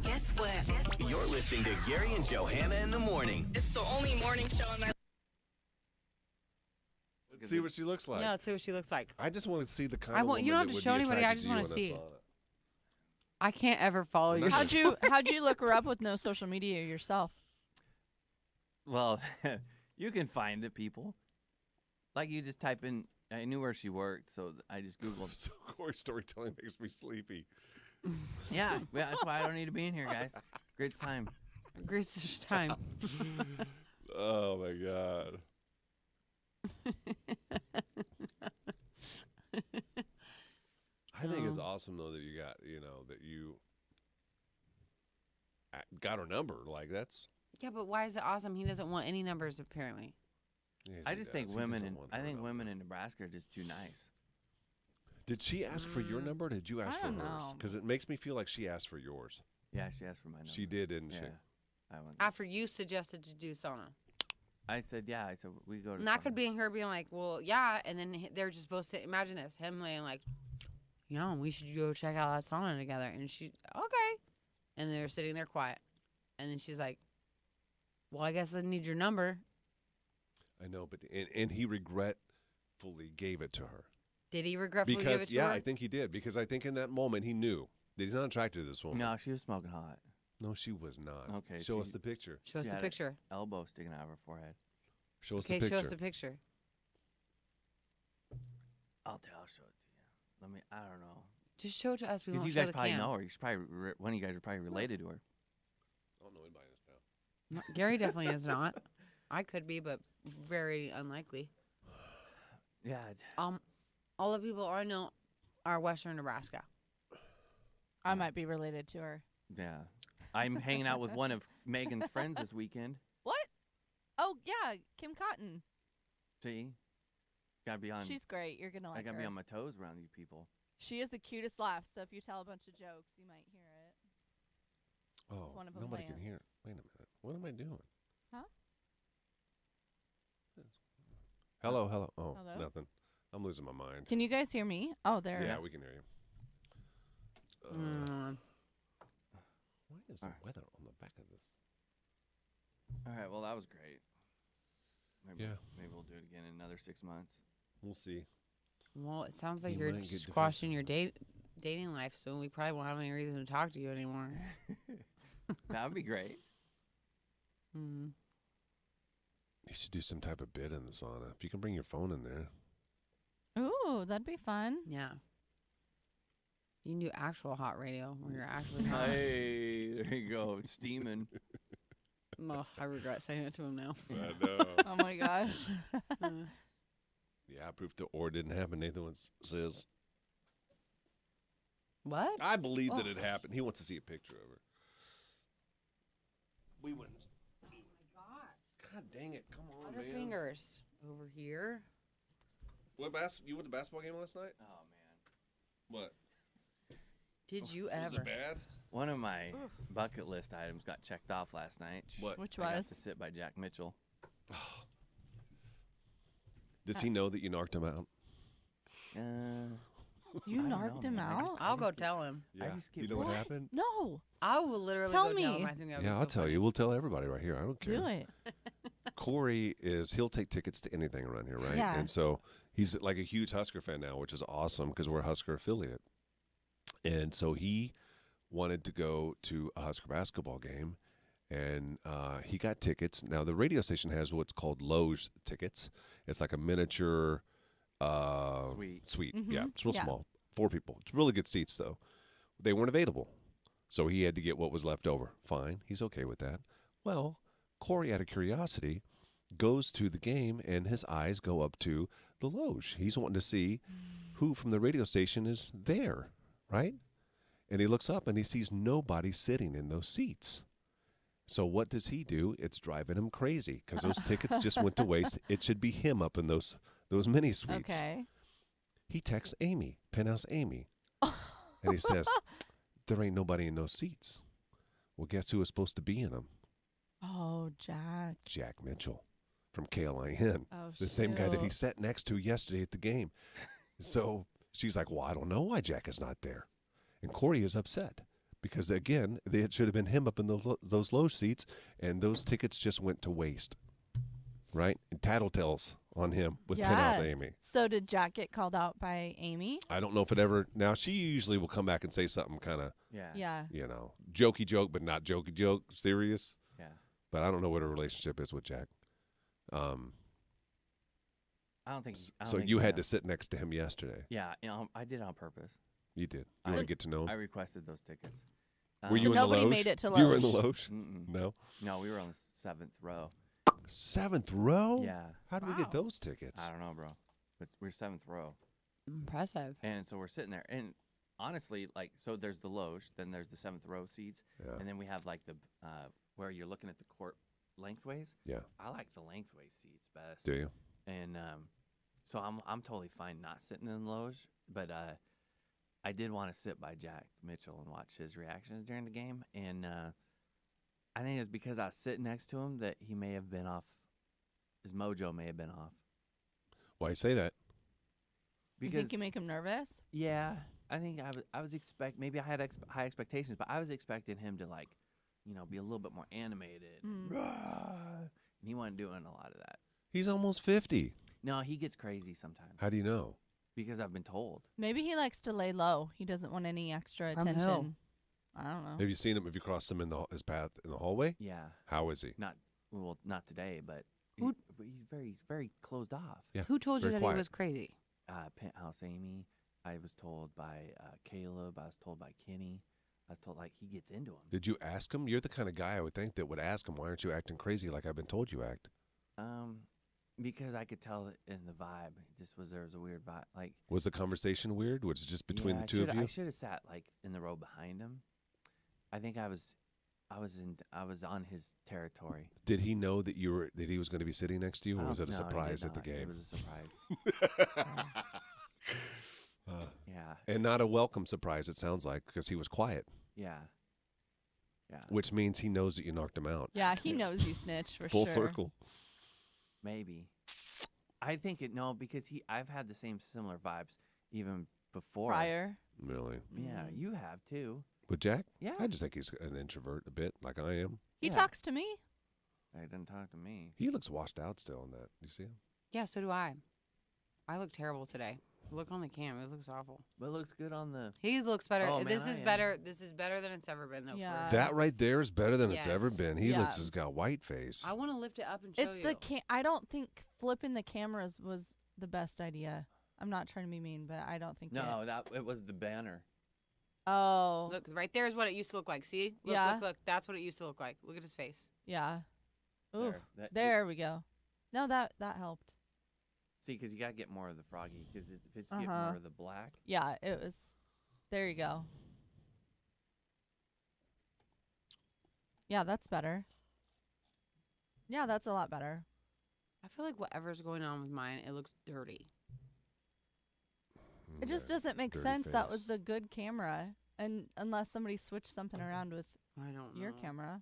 Guess what? You're listening to Gary and Johanna in the morning. It's the only morning show in my See what she looks like. Yeah, let's see what she looks like. I just want to see the kind I of want- woman you don't have that to would show be anybody, I attracted just to you wanna in a see. sauna. I can't ever follow Well, your. that's- How'd you look her up with no social media yourself? Well, you can find the people. Like you just type in. I knew where she worked, so I just googled. So Corey's storytelling makes me sleepy. Yeah, that's why I don't need to be in here, guys. Great time. Great time. Oh my god. I think it's awesome though that you got, that you got her number. Like that's. Yeah, but why is it awesome? He doesn't want any numbers apparently. Yes, I he just does. think He women doesn't in want I her think number. women in Nebraska are just too nice. Did she ask for your number? Or did you ask I for don't hers? know. Because it makes me feel like she asked for yours. Yeah, she asked for my number. She did, didn't she? Yeah. I went. After you suggested to do sauna. I said, yeah. I said we go to. And that could sauna. be her being like, well, yeah. And then they're just supposed to imagine this him laying like, yeah, we should go check out that sauna together. And she, okay. And they're sitting there quiet. And then she's like, well, I guess I need your number. I know, but and he regretfully gave it to her. Did he regretfully give it to her? I think he did. Because I think in that moment he knew that he's not attracted to this woman. No, she was smoking hot. No, she was not. Okay, Show us she- the picture. Show us She the had a picture. Elbow sticking out of her forehead. Show us Okay, the picture. show us the picture. I'll show it to you. Let me. I don't know. Just show it to us. We Because won't you show guys the probably cam. know her. You should probably one of you guys are probably related to her. I don't know anybody in this town. Gary definitely is not. I could be, but very unlikely. Yeah. All the people I know are Western Nebraska. I might be related to her. Yeah. I'm hanging out with one of Megan's friends this weekend. What? Oh yeah, Kim Cotton. See? Gotta be on. She's great. You're gonna I like gotta her. be on my toes around you people. She has the cutest laugh. So if you tell a bunch of jokes, you might hear it. Oh, One of 'em nobody can lands. hear. Wait a minute. What am I doing? Huh? Hello, hello. Oh, Hello? nothing. I'm losing my mind. Can you guys hear me? Oh, there. Yeah, we can hear you. Why is the weather on the back of this? All right. Well, that was great. Maybe, Yeah. Maybe we'll do it again in another 6 months. We'll see. Well, it sounds like You you're might get squashing your dating life, so we probably won't have any reason to talk to you anymore. That would be great. Mm. You should do some type of bid in the sauna. If you can bring your phone in there. Ooh, that'd be fun. Yeah. You can do actual hot radio where you're actually hot. Hey, there you go. Steaming. Oh, I regret saying it to him now. I know. Oh my gosh. Yeah, proof the or didn't happen. Nathan says. What? I believe that Oh. it happened. He wants to see a picture of her. We wouldn't. Oh my god. God dang it. Come on, man. Butterfingers over here. You went to basketball game last night? Oh, man. What? Did you Was ever? it bad? One of my bucket list items got checked off last night. What? Which I got was? to sit by Jack Mitchell. Does he know that you knocked him out? You I don't narked know, him man. I out? just- I'll go tell him. I just You get know what What? happened? No. I will literally Tell go tell me. him. I think that would Yeah, be I'll so tell funny. you. We'll tell everybody right here. I don't care. Do it. Corey he'll take tickets to anything around here, right? Yeah. And so he's like a huge Husker fan now, which is awesome because we're a Husker affiliate. And so he wanted to go to a Husker basketball game, and he got tickets. Now the radio station has what's called Loge tickets. It's like a miniature suite. Yeah, it's real Yeah. small, 4 people. It's really good seats though. They weren't available, so he had to get what was left over. Fine, he's okay with that. Well, Corey, out of curiosity, goes to the game, and his eyes go up to the loge. He's wanting to see who from the radio station is there, right? And he looks up, and he sees nobody sitting in those seats. So what does he do? It's driving him crazy because those tickets just went to waste. It should be him up in those mini suites. Okay. He texts Amy, Penthouse Amy, and he says, there ain't nobody in those seats. Well, guess who was supposed to be in them? Oh, Jack. Jack Mitchell from KLIN, Oh, the same guy that he shoot. sat next to yesterday at the game. So she's like, well, I don't know why Jack is not there. And Corey is upset because, again, it should have been him up in those low seats, and those tickets just went to waste, right? And tattletales on him with Penthouse Amy. So did Jack get called out by Amy? I don't know if it ever. Now she usually will come back and say something kind of, Yeah. jokey joke, but not jokey joke, serious. Yeah. But I don't know what her relationship is with Jack. I don't think. So you had to sit next to him yesterday. Yeah, I did it on purpose. You did. You want to get to know him? I requested those tickets. Were you in nobody the loge? made it to You were in the loge? loge? Mm-mm. No. No, we were on the 7th row. 7th row? Yeah. How did we get those tickets? I don't know, bro. We're 7th row. Impressive. And so we're sitting there, and honestly, like, so there's the loge, then there's the 7th row seats, and then we have like the where you're looking at the court lengthways. Yeah. I like the lengthways seats best. Do you? And so I'm totally fine not sitting in the loge, but I did want to sit by Jack Mitchell and watch his reactions during the game, and I think it's because I was sitting next to him that he may have been off. His mojo may have been off. Why you say that? You think you make him nervous? Yeah, I think I was maybe I had high expectations, but I was expecting him to be a little bit more animated. And he wasn't doing a lot of that. He's almost 50. No, he gets crazy sometimes. How do you know? Because I've been told. Maybe he likes to lay low. He doesn't want any extra attention. I don't know. Have you seen him? Have you crossed him in his path in the hallway? Yeah. How is he? Not today, but Who- he's very, very closed off. Yeah. Who told you very that quiet. he was crazy? Penthouse Amy. I was told by Caleb. I was told by Kenny. I was told he gets into him. Did you ask him? You're the kind of guy I would think that would ask him, why aren't you acting crazy like I've been told you act? Because I could tell it in the vibe. There was a weird vibe. Was the conversation weird? Was it just between the two of you? I should have sat in the row behind him. I think I was on his territory. Did he know that he was going to be sitting next to you, or was it a No, he surprise did at the not. game? It was a surprise. Yeah. And not a welcome surprise, it sounds like, because he was quiet. Yeah. Yeah. Which means he knows that you knocked him out. Yeah, he knows you snitch for Full sure. circle. Maybe. I think because I've had the similar vibes even before. Prior. Really? Yeah, you have too. With Jack? Yeah. I just think he's an introvert a bit, like I am. He talks to me. He didn't talk to me. He looks washed out still in that. You see him? Yeah, so do I. I look terrible today. Look on the cam. It looks awful. But it looks good on the. He looks better. Oh, man, this I is am. better. This is better than it's ever been. Though. Yeah. That right there is better than it's ever Yes. been. He Yeah. looks has got white face. I want to lift it up and show It's you. the I don't think flipping the cameras was the best idea. I'm not trying to be mean, but I don't think No, it was the banner. Oh. Look, right there is what it used to look like. See? Look, Yeah. look. That's what it used to look like. Look at his face. Yeah. Ooh. There. There we go. No, that helped. See, because you got to get more of the froggy. Because if it's getting more of the black. Yeah, it was. There you go. Yeah, that's better. Yeah, that's a lot better. I feel like whatever's going on with mine, it looks dirty. It just doesn't make dirty sense. That face. was the good camera, and unless somebody switched something around with I don't know. your camera.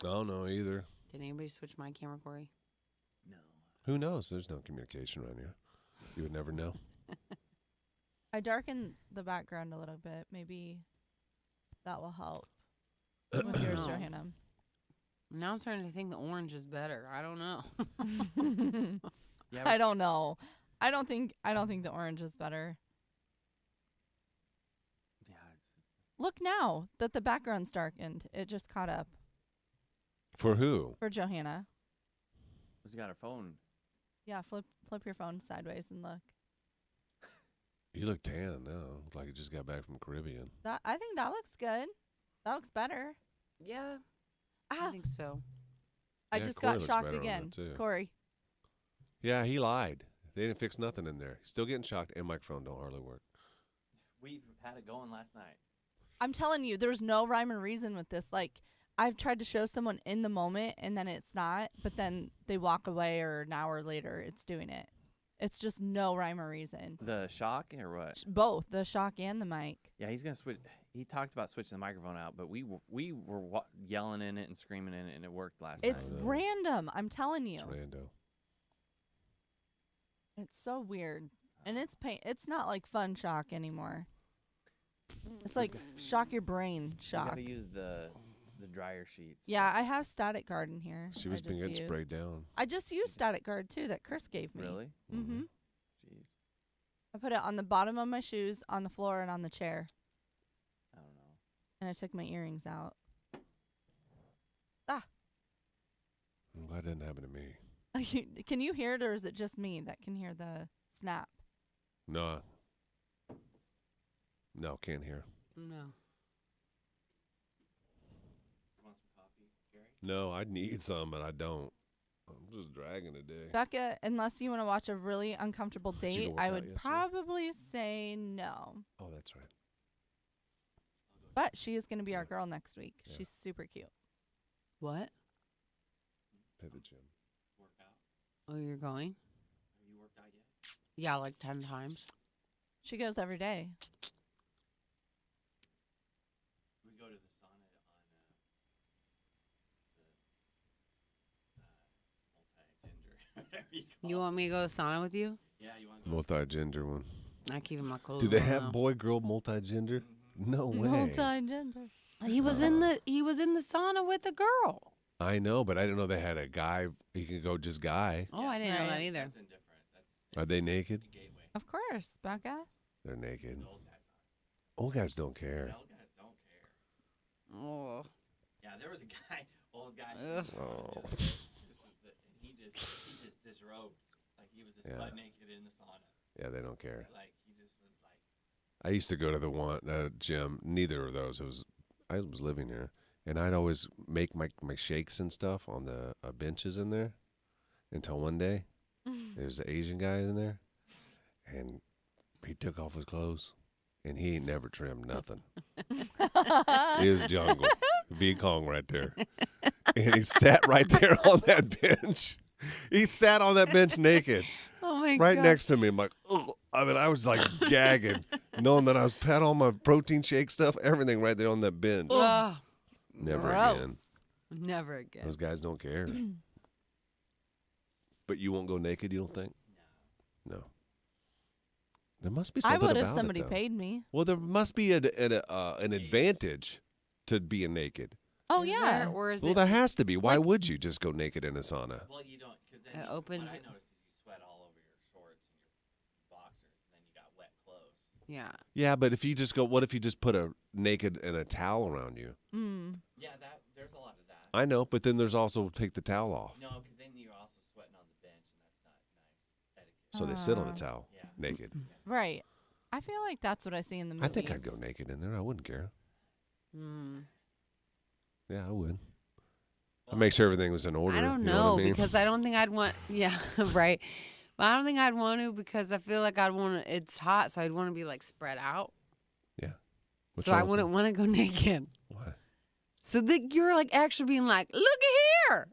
I don't know either. Did anybody switch my camera, Corey? No. Who knows? There's no communication around here. You would never know. I darkened the background a little bit. Maybe that will help with yours, No. Johanna. Now I'm starting to think the orange is better. I don't know. Yeah, I don't know. I don't think the orange is better. Yeah. Look now that the background's darkened. It just caught up For who? for Johanna. She's got her phone. Yeah, flip your phone sideways and look. You look tan now. Look like you just got back from the Caribbean. That I think that looks good. That looks better. Yeah, I Ah, think so. I Yeah, just Corey got looks shocked better on again. that, too. Corey. Yeah, he lied. They didn't fix nothing in there. Still getting shocked, and microphone don't hardly work. We had it going last night. I'm telling you, there's no rhyme or reason with this. Like, I've tried to show someone in the moment and then it's not, but then they walk away or an hour later it's doing it. It's just no rhyme or reason. The shock or what? Both the shock and the mic. Yeah, he's gonna switch. He talked about switching the microphone out, but we were yelling in it and screaming in it, and it worked last It's night. random. I'm telling you. It's rando. It's so weird. And it's pain. It's not like fun shock anymore. It's like shock your brain You shock. gotta use the the dryer sheets. Yeah, I have Static Guard in here. She was being getting sprayed down. I just used Static Guard too that Chris gave me. Really? Mm-hmm. Jeez. I put it on the bottom of my shoes, on the floor, and on the chair. I don't know. And I took my earrings out. I'm glad it didn't happen to me. Can you hear it, or is it just me that can hear the snap? No. No, can't hear. No. Want some coffee, Gary? No, I need some, but I don't. I'm just dragging today. Becca, unless you want to watch a really uncomfortable Did you date, go work I out would yesterday? probably say no. Oh, that's right. But she is going to be our girl next week. Yeah. She's super cute. What? At the gym. Work out? Oh, you're going? Have you worked out yet? Yeah, like 10 times. She goes every day. We go to the sauna on multi-gender, whatever you call You want me to go to sauna with you? Yeah, you want to go? Multi-gender one. I keep my clothes Do they on, have though. boy-girl multi-gender? No way. Multi-gender. He was in the sauna with a girl. I know, but I didn't know they had a guy. He could go just guy. Oh, I didn't know that either. That's indifferent. That's Are they naked? the gateway. Of course, Becca. They're naked. The old guys are. Old guys don't care. The old guys don't care. Oh. Yeah, there was a guy, old guy. Ugh. Oh. This is the, and he just disrobed, like he was just Yeah. butt naked in the sauna. Yeah, they don't care. Like he just was like, I used to go to the one gym. Neither of those. I was living here, and I'd always make my shakes and stuff on the benches in there. Until one day, there's an Asian guy in there, and he took off his clothes, and he ain't never trimmed nothing. His jungle, Viet Cong right there, and he sat right there on that bench. He sat on that bench naked. Oh my Right God. next to me. I'm like, ugh. I mean, I was like gagging, knowing that I was patting all my protein shake stuff, everything right there on that bench. Oh, Never gross. again. never again. Those guys don't care. But you won't go naked, you don't think? No. There must be I something would about if somebody it, though. paid me. Well, there must be an advantage to being naked. Oh, Is yeah. there- or is Well, it? there has to be. Why would you just go naked in a sauna? well, you don't, because then It opens what I it. noticed is you sweat all over your shorts and your boxers, and then you got wet clothes. Yeah. Yeah, but if you just go, what if you just put a naked and a towel around you? Mm. Yeah, there's a lot of that. I know, but then there's also take the towel off. No, because then you're also sweating on the bench, and that's not nice etiquette. So they sit on a Ah. towel Yeah. naked. Right. I feel like that's what I see in the movies. I think I'd go naked in there. I wouldn't care. Mm. Yeah, I would. I'd make sure everything was in order. I don't you know what I mean? because I don't think I'd want. Yeah, right. But I don't think I'd want to because I feel like I'd want to. It's hot, so I'd want to be like spread out. Yeah. What's So I wrong with wouldn't want to go naked. Why? So that you're like actually being like, look at here.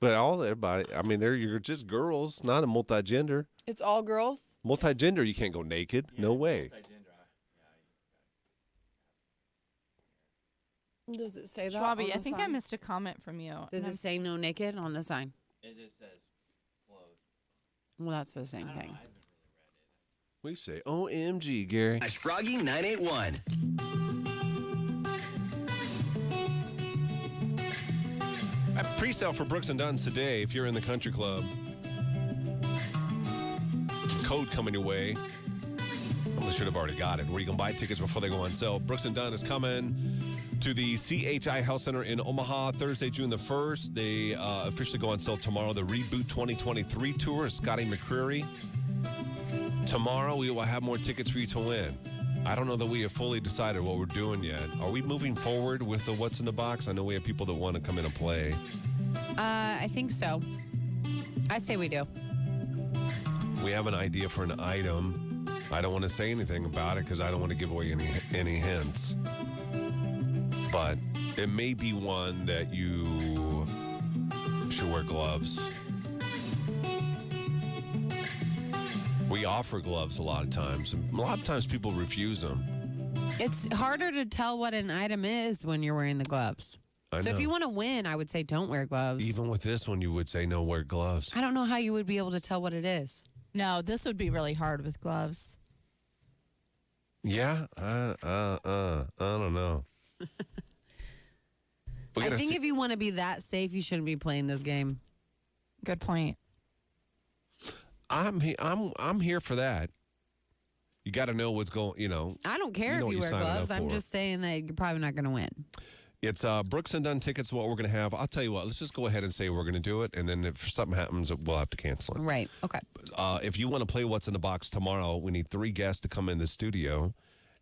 But everybody, I mean, you're just girls, not a multi-gender. It's all girls. Multi-gender, you can't go naked. No way. Does it say that? Schwabby, on I the think I sign? missed a comment from you. Does and it say no naked on the sign? It just says clothes. Well, that's the same I don't know, thing. I haven't really read it. We say, OMG, Gary. That's Froggy 981. At pre-sale for Brooks & Dunn's today, if you're in the country club. Code coming your way. Probably should have already got it. Where you can buy tickets before they go on sale. Brooks & Dunn is coming to the CHI Health Center in Omaha Thursday, June the 1st. They officially go on sale tomorrow. The Reboot 2023 tour is Scotty McCreery. Tomorrow, we will have more tickets for you to win. I don't know that we have fully decided what we're doing yet. Are we moving forward with the What's in the Box? I know we have people that want to come in and play. I think so. I say we do. We have an idea for an item. I don't want to say anything about it because I don't want to give away any hints. But it may be one that you should wear gloves. We offer gloves a lot of times, and a lot of times people refuse them. It's harder to tell what an item is when you're wearing the gloves. I So know. if you want to win, I would say don't wear gloves. Even with this one, you would say no, wear gloves. I don't know how you would be able to tell what it is. No, this would be really hard with gloves. Yeah, I don't know. I think if you want to be that safe, you shouldn't be playing this game. Good point. I'm here for that. You got to know what's going. I don't care know if what you wear signing up gloves. I'm for. just saying that you're probably not going to win. It's Brooks and Dunn tickets. What we're going to have. I'll tell you what. Let's just go ahead and say we're going to do it, and then if something happens, we'll have to cancel it. Right. Okay. If you want to play What's in the Box tomorrow, we need 3 guests to come in the studio,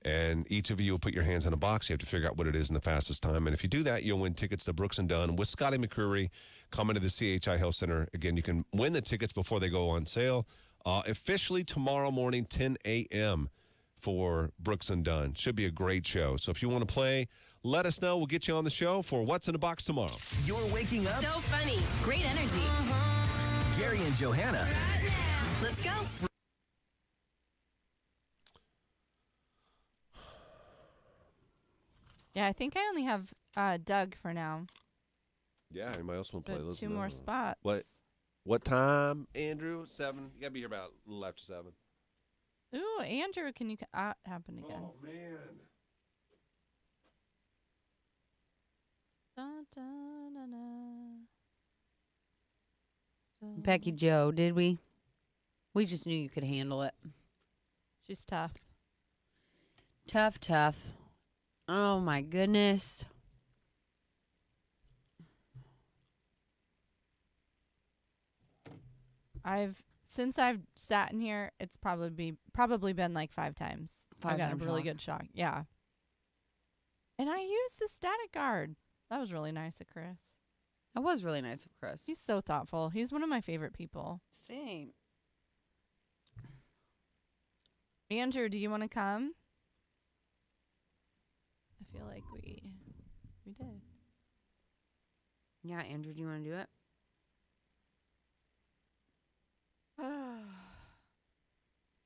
and each of you will put your hands in a box. You have to figure out what it is in the fastest time, and if you do that, you'll win tickets to Brooks and Dunn with Scotty McCreery coming to the CHI Health Center. Again, you can win the tickets before they go on sale. Officially tomorrow morning, 10 a.m. for Brooks and Dunn. Should be a great show. So if you want to play, let us know. We'll get you on the show for What's in the Box tomorrow. You're waking up. So funny. Great energy. Gary and Johanna. Let's go. Yeah, I think I only have Doug for now. Yeah, anybody else want to So play? Let's 2 more spots. What time, Andrew? 7? You got to be here about a little after 7. Ooh, Andrew, can you happen again? Oh, man. Dun, dun, dun, dun. Becky Joe, did we? We just knew you could handle it. She's tough. Tough. Oh, my goodness. Since I've sat in here, it's probably been like 5 times. I got a really good shock. Yeah. And I used the static guard. That was really nice of Chris. That was really nice of Chris. He's so thoughtful. He's one of my favorite people. Same. Andrew, do you want to come? I feel like we did. Yeah, Andrew, do you want to do it?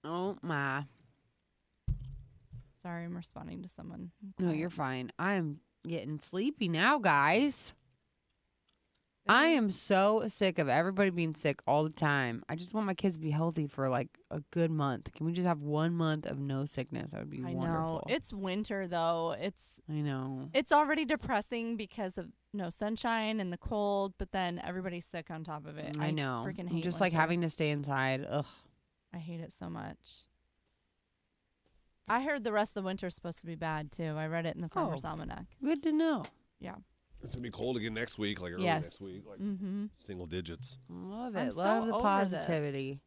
Oh, my. Sorry, I'm responding to someone. No, you're fine. I'm getting sleepy now, guys. I am so sick of everybody being sick all the time. I just want my kids to be healthy for like a good month. Can we just have 1 month of no sickness? That would be wonderful. I know. It's winter though. I know. It's already depressing because of no sunshine and the cold, but then everybody's sick on top of it. I know. Freaking hate just winter. like having to stay inside. Ugh. I hate it so much. I heard the rest of the winter's supposed to be bad too. I read it in the Farmer's Almanac. Good to know. Yeah. It's going to be cold again next week, like early Yes. next week, like single digits. Love I'm it. so Love the over positivity.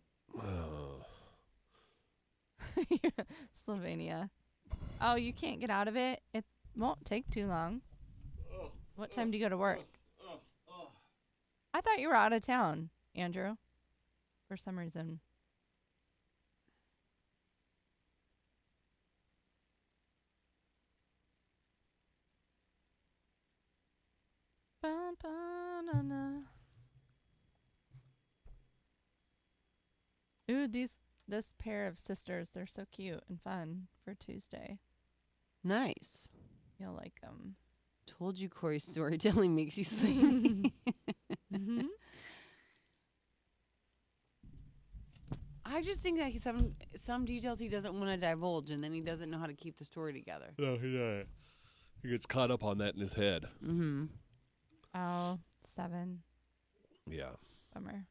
Slovenia. Oh, you can't get out of it? It won't take too long. What time do you go to work? I thought you were out of town, Andrew, for some reason. Ooh, this pair of sisters, they're so cute and fun for Tuesday. Nice. You'll like them. Told you Corey's storytelling makes you sleepy. Mm-hmm. I just think that some details he doesn't want to divulge, and then he doesn't know how to keep the story together. No, he gets caught up on that in his head. Mm-hmm. Oh, 7. Yeah. Bummer.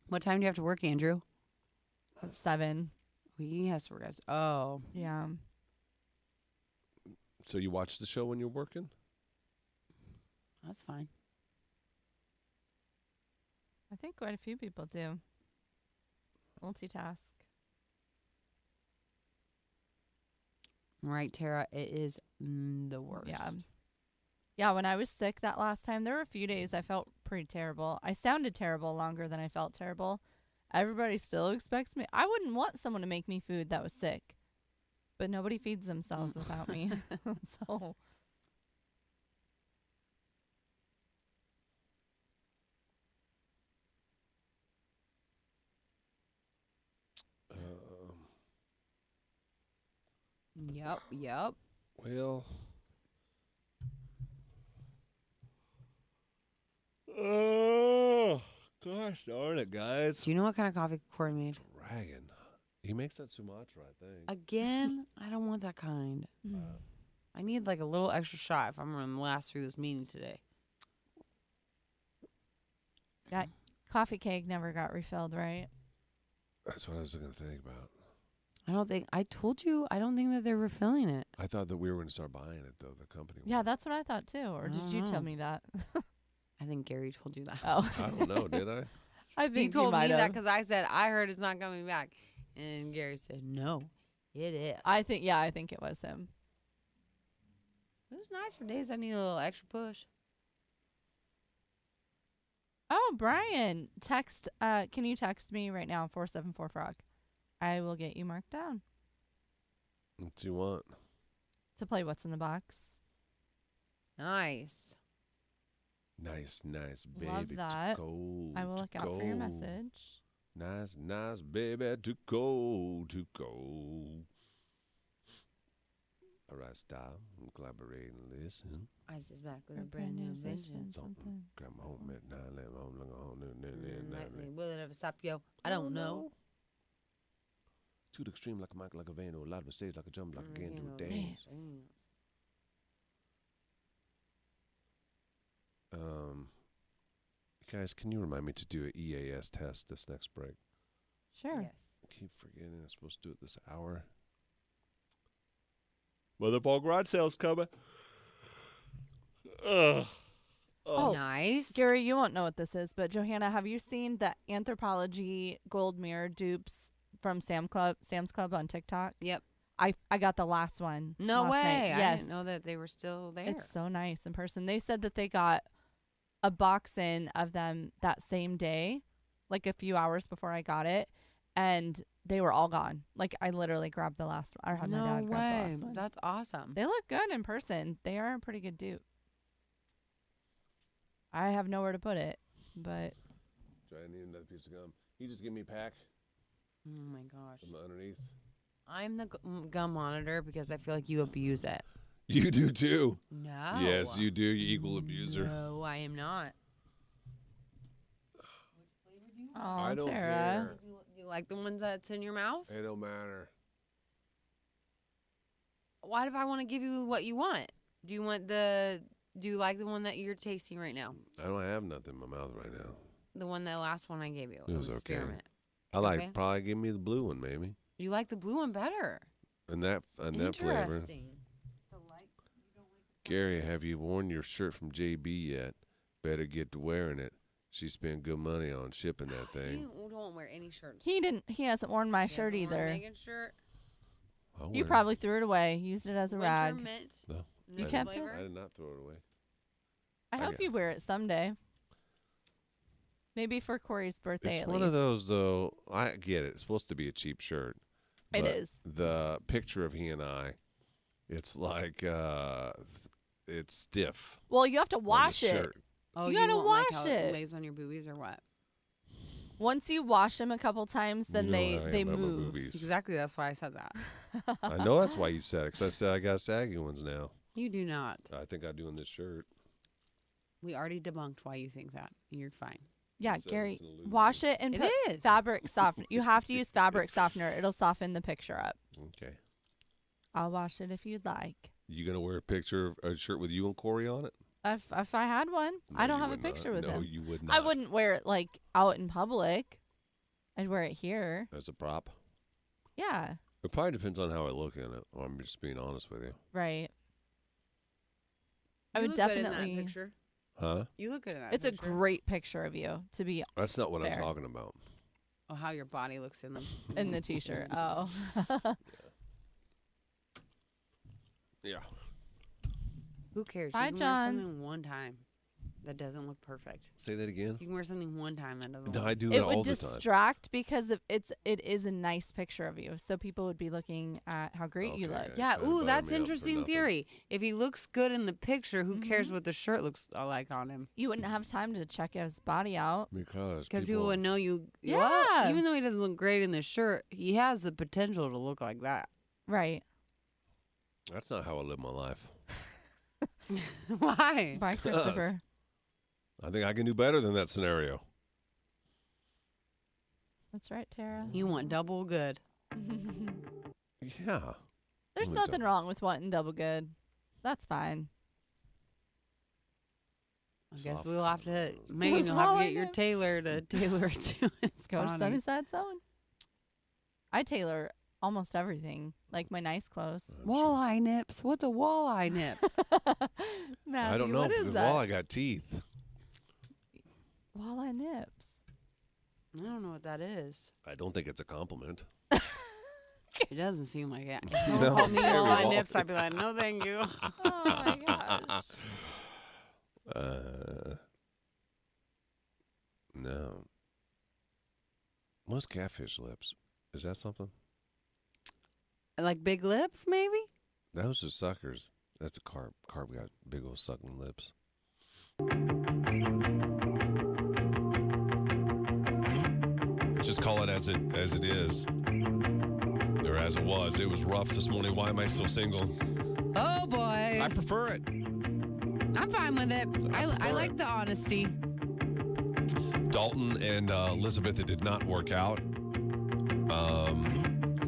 What time do you have to work, Andrew? 7. He has to work. Oh. Yeah. So you watch the show when you're working? That's fine. I think quite a few people do. Multitask. Right, Tara. It is the worst. Yeah. Yeah, when I was sick that last time, there were a few days I felt pretty terrible. I sounded terrible longer than I felt terrible. Everybody still expects me. I wouldn't want someone to make me food that was sick. But nobody feeds themselves without me. So Yep. Well. Oh, gosh darn it, guys. Do you know what kind of coffee Corey made? Dragon. He makes that Sumatra, I think. Again, I don't want that kind. I need like a little extra shot if I'm going to last through this meeting today. That coffee cake never got refilled, right? That's what I was going to think about. I told you, I don't think that they're refilling it. I thought that we were going to start buying it, though, the company. Yeah, that's what I thought too. Or did you tell me that? I think Gary told you that. Oh. I don't know, did I? I think he told you me might that have. because I said, I heard it's not coming back. And Gary said, no, it is. I think it was him. It was nice for days I need a little extra push. Oh, Brian, can you text me right now, 474-FROG? I will get you marked down. What do you want? To play What's in the Box. Nice. Nice, baby. Love that. To go, I will look out for your message. Nice, baby. To go. All right, stop. Collaborate and listen. I was just back with a brand new invention. Something. Grab my home at 9, let my home, Will it ever stop, yo? I don't know. To the extreme like a mic, like a van, or a lot of stage, like a jump, like a game, do a dance. Guys, can you remind me to do an EAS test this next break? Sure. Yes. I keep forgetting I'm supposed to do it this hour. Motherfucker, garage sale's coming. Ugh. Oh, nice. Gary, you won't know what this is, but Johanna, have you seen the Anthropologie gold mirror dupes from Sam's Club on TikTok? Yep. I got the last one. No last way. night. I Yes. didn't know that they were still there. It's so nice in person. They said that they got a box in of them that same day, like a few hours before I got it, and they were all gone. Like I literally grabbed the last one. I had my dad grab the last one. That's awesome. They look good in person. They are a pretty good dupe. I have nowhere to put it, but I need another piece of gum. You just give me a pack. Oh my gosh. From underneath. I'm the gum monitor because I feel like you abuse it. You do too. No. Yes, you do. You equal abuser. No, I am not. oh, I don't Tara. care. You like the ones that's in your mouth? It don't matter. Why do I want to give you what you want? Do you like the one that you're tasting right now? I don't have nothing in my mouth right now. The last one I gave you. It was okay. Spearmint. I like Okay. probably give me the blue one maybe. You like the blue one better. And that flavor. Interesting. Gary, have you worn your shirt from JB yet? Better get to wearing it. She spent good money on shipping that thing. You don't wear any shirts. He hasn't worn my shirt He hasn't worn either. Megan's shirt. I'll You wear probably threw it away, used it as a Winter rag. mint. No. You Mint kept it? flavor. I did not throw it away. I hope you wear it someday. Maybe for Corey's birthday It's at one least. of those though. I get it. It's supposed to be a cheap shirt. It but is. The picture of he and I, it's like it's stiff. Well, you have to on the wash it. shirt. Oh, You gotta won't like wash how it. lays on your boobies or what? Once you wash them a couple times, then You know how I they am about my move. boobies. Exactly. That's why I said that. I know that's why you said it, because I said I got saggy ones now. You do not. I think I do in this shirt. We already debunked why you think that. You're fine. Yeah, So Gary, it's an illusion. wash it and It put is. fabric softener. You have to use fabric softener. It'll soften the picture up. Okay. I'll wash it if you'd like. You gonna wear a shirt with you and Corey on it? If I had one, No, I don't you have a would not. picture with No, him. you would not. I wouldn't wear it like out in public. I'd wear it here. As a prop. Yeah, It probably depends on how I look in it. I'm just being honest with you. right. I You would look good in that definitely. picture. Huh? You look good in that It's picture. a great picture of you to be That's not what Fair. I'm talking about. Oh, how your body looks in them. in the t-shirt. Oh. Yeah. Who cares? Bye, You can John. wear something one time that doesn't look perfect. Say that again. You can wear something one time that doesn't No, look I do It that all would the time. distract because it is a nice picture of you, so people would be looking at how great you Okay, look. Yeah, trying to ooh, butter that's me up for interesting nothing. theory. If he looks good in the picture, who cares Mhm. what the shirt looks like on him? You wouldn't have time to check his body out. Because People would know you. Yeah. Well, even though he doesn't look great in the shirt, he has the potential to look like that. Right. That's not how I live my life. Why? Bye, Christopher. I think I can do better than that scenario. That's right, Tara. You want double good. Yeah. There's Really nothing wrong with wanting double good. That's fine. I guess we'll have to, Megan, you'll have to get your tailor to tailor it to his Go to body. Sunnyside Sewing. I tailor almost everything, like my nice clothes. Walleye nips. What's a walleye nip? I don't know. What is that? Walleye got teeth. Walleye nips. I don't know what that is. I don't think it's a compliment. It doesn't seem like it. If someone No, called me very walleye well. nips, I'd be like, no, thank you. Oh my gosh. No. What's catfish lips? Is that something? Like big lips, maybe? Those are suckers. That's a carp. Carp got big old sucking lips. Just call it as it is. Or as it was. It was rough this morning. Why am I still single? Oh boy. I prefer it. I'm fine with it. I like the honesty. Dalton and Elizabeth, it did not work out.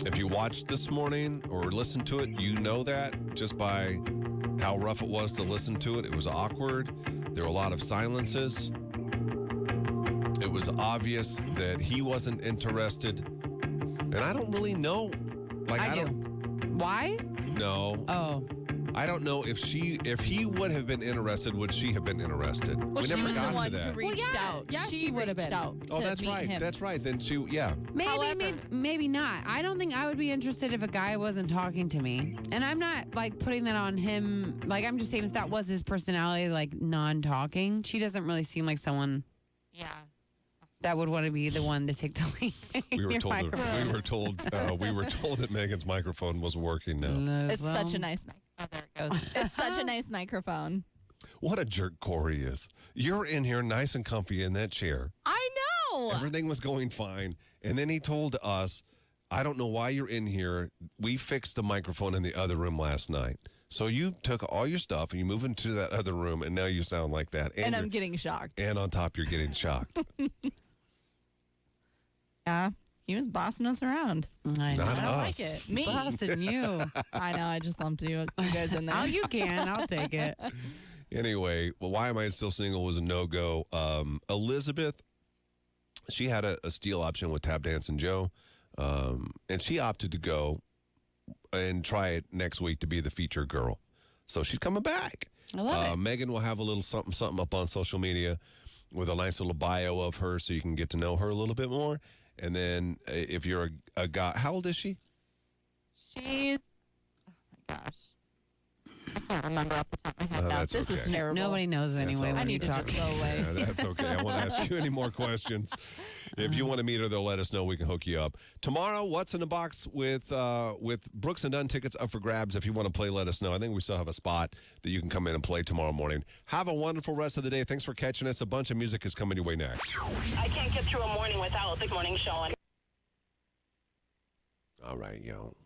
If you watched this morning or listened to it, you know that just by how rough it was to listen to it. It was awkward. There were a lot of silences. It was obvious that he wasn't interested. And I don't really know. Like I do. don't. Why? No. Oh. I don't know if he would have been interested, would she have been interested? Well, we she never was the got one to that. who reached out. Yeah, she she would have reached been. out Oh, to that's meet right. him. That's right. Then yeah. Maybe not. I don't think I would be interested if a guy wasn't talking to me. And I'm not like putting that on him. Like I'm just saying if that was his personality, like non-talking, she doesn't really seem like someone. Yeah. That would want to be the one to take the lead. We were Your told. microphone. We were told that Megan's microphone was working now. It's such a nice mic. Oh, there it goes. It's such a nice microphone. What a jerk Corey is. You're in here nice and comfy in that chair. I know. Everything was going fine. And then he told us, I don't know why you're in here. We fixed the microphone in the other room last night. So you took all your stuff and you moved into that other room and now you sound like that. And I'm you're- getting shocked. And on top, you're getting shocked. Yeah. He was bossing us around. I know. Not I don't us. like it. Me. Bossing you. I know. I just lumped you guys in there. Oh, you can. I'll take it. Anyway, well, why am I still single was a no-go. Elizabeth, she had a steal option with Tap Dancing Joe, and she opted to go and try it next week to be the feature girl. So she's coming back. I love it. Megan will have a little something up on social media with a nice little bio of her so you can get to know her a little bit more. And then if you're a guy, how old is she? She's, oh my gosh. I can't remember off the top of my head now. That's This is okay. terrible. Nobody knows That's anyway all when right. I need you to talk. just go away. Yeah, that's okay. I won't ask you any more questions. If you want to meet her, they'll let us know. We can hook you up. Tomorrow, What's in the Box with Brooks and Dunn tickets up for grabs. If you want to play, let us know. I think we still have a spot that you can come in and play tomorrow morning. Have a wonderful rest of the day. Thanks for catching us. A bunch of music is coming your way next. I can't get through a morning without the morning show. All right, yo.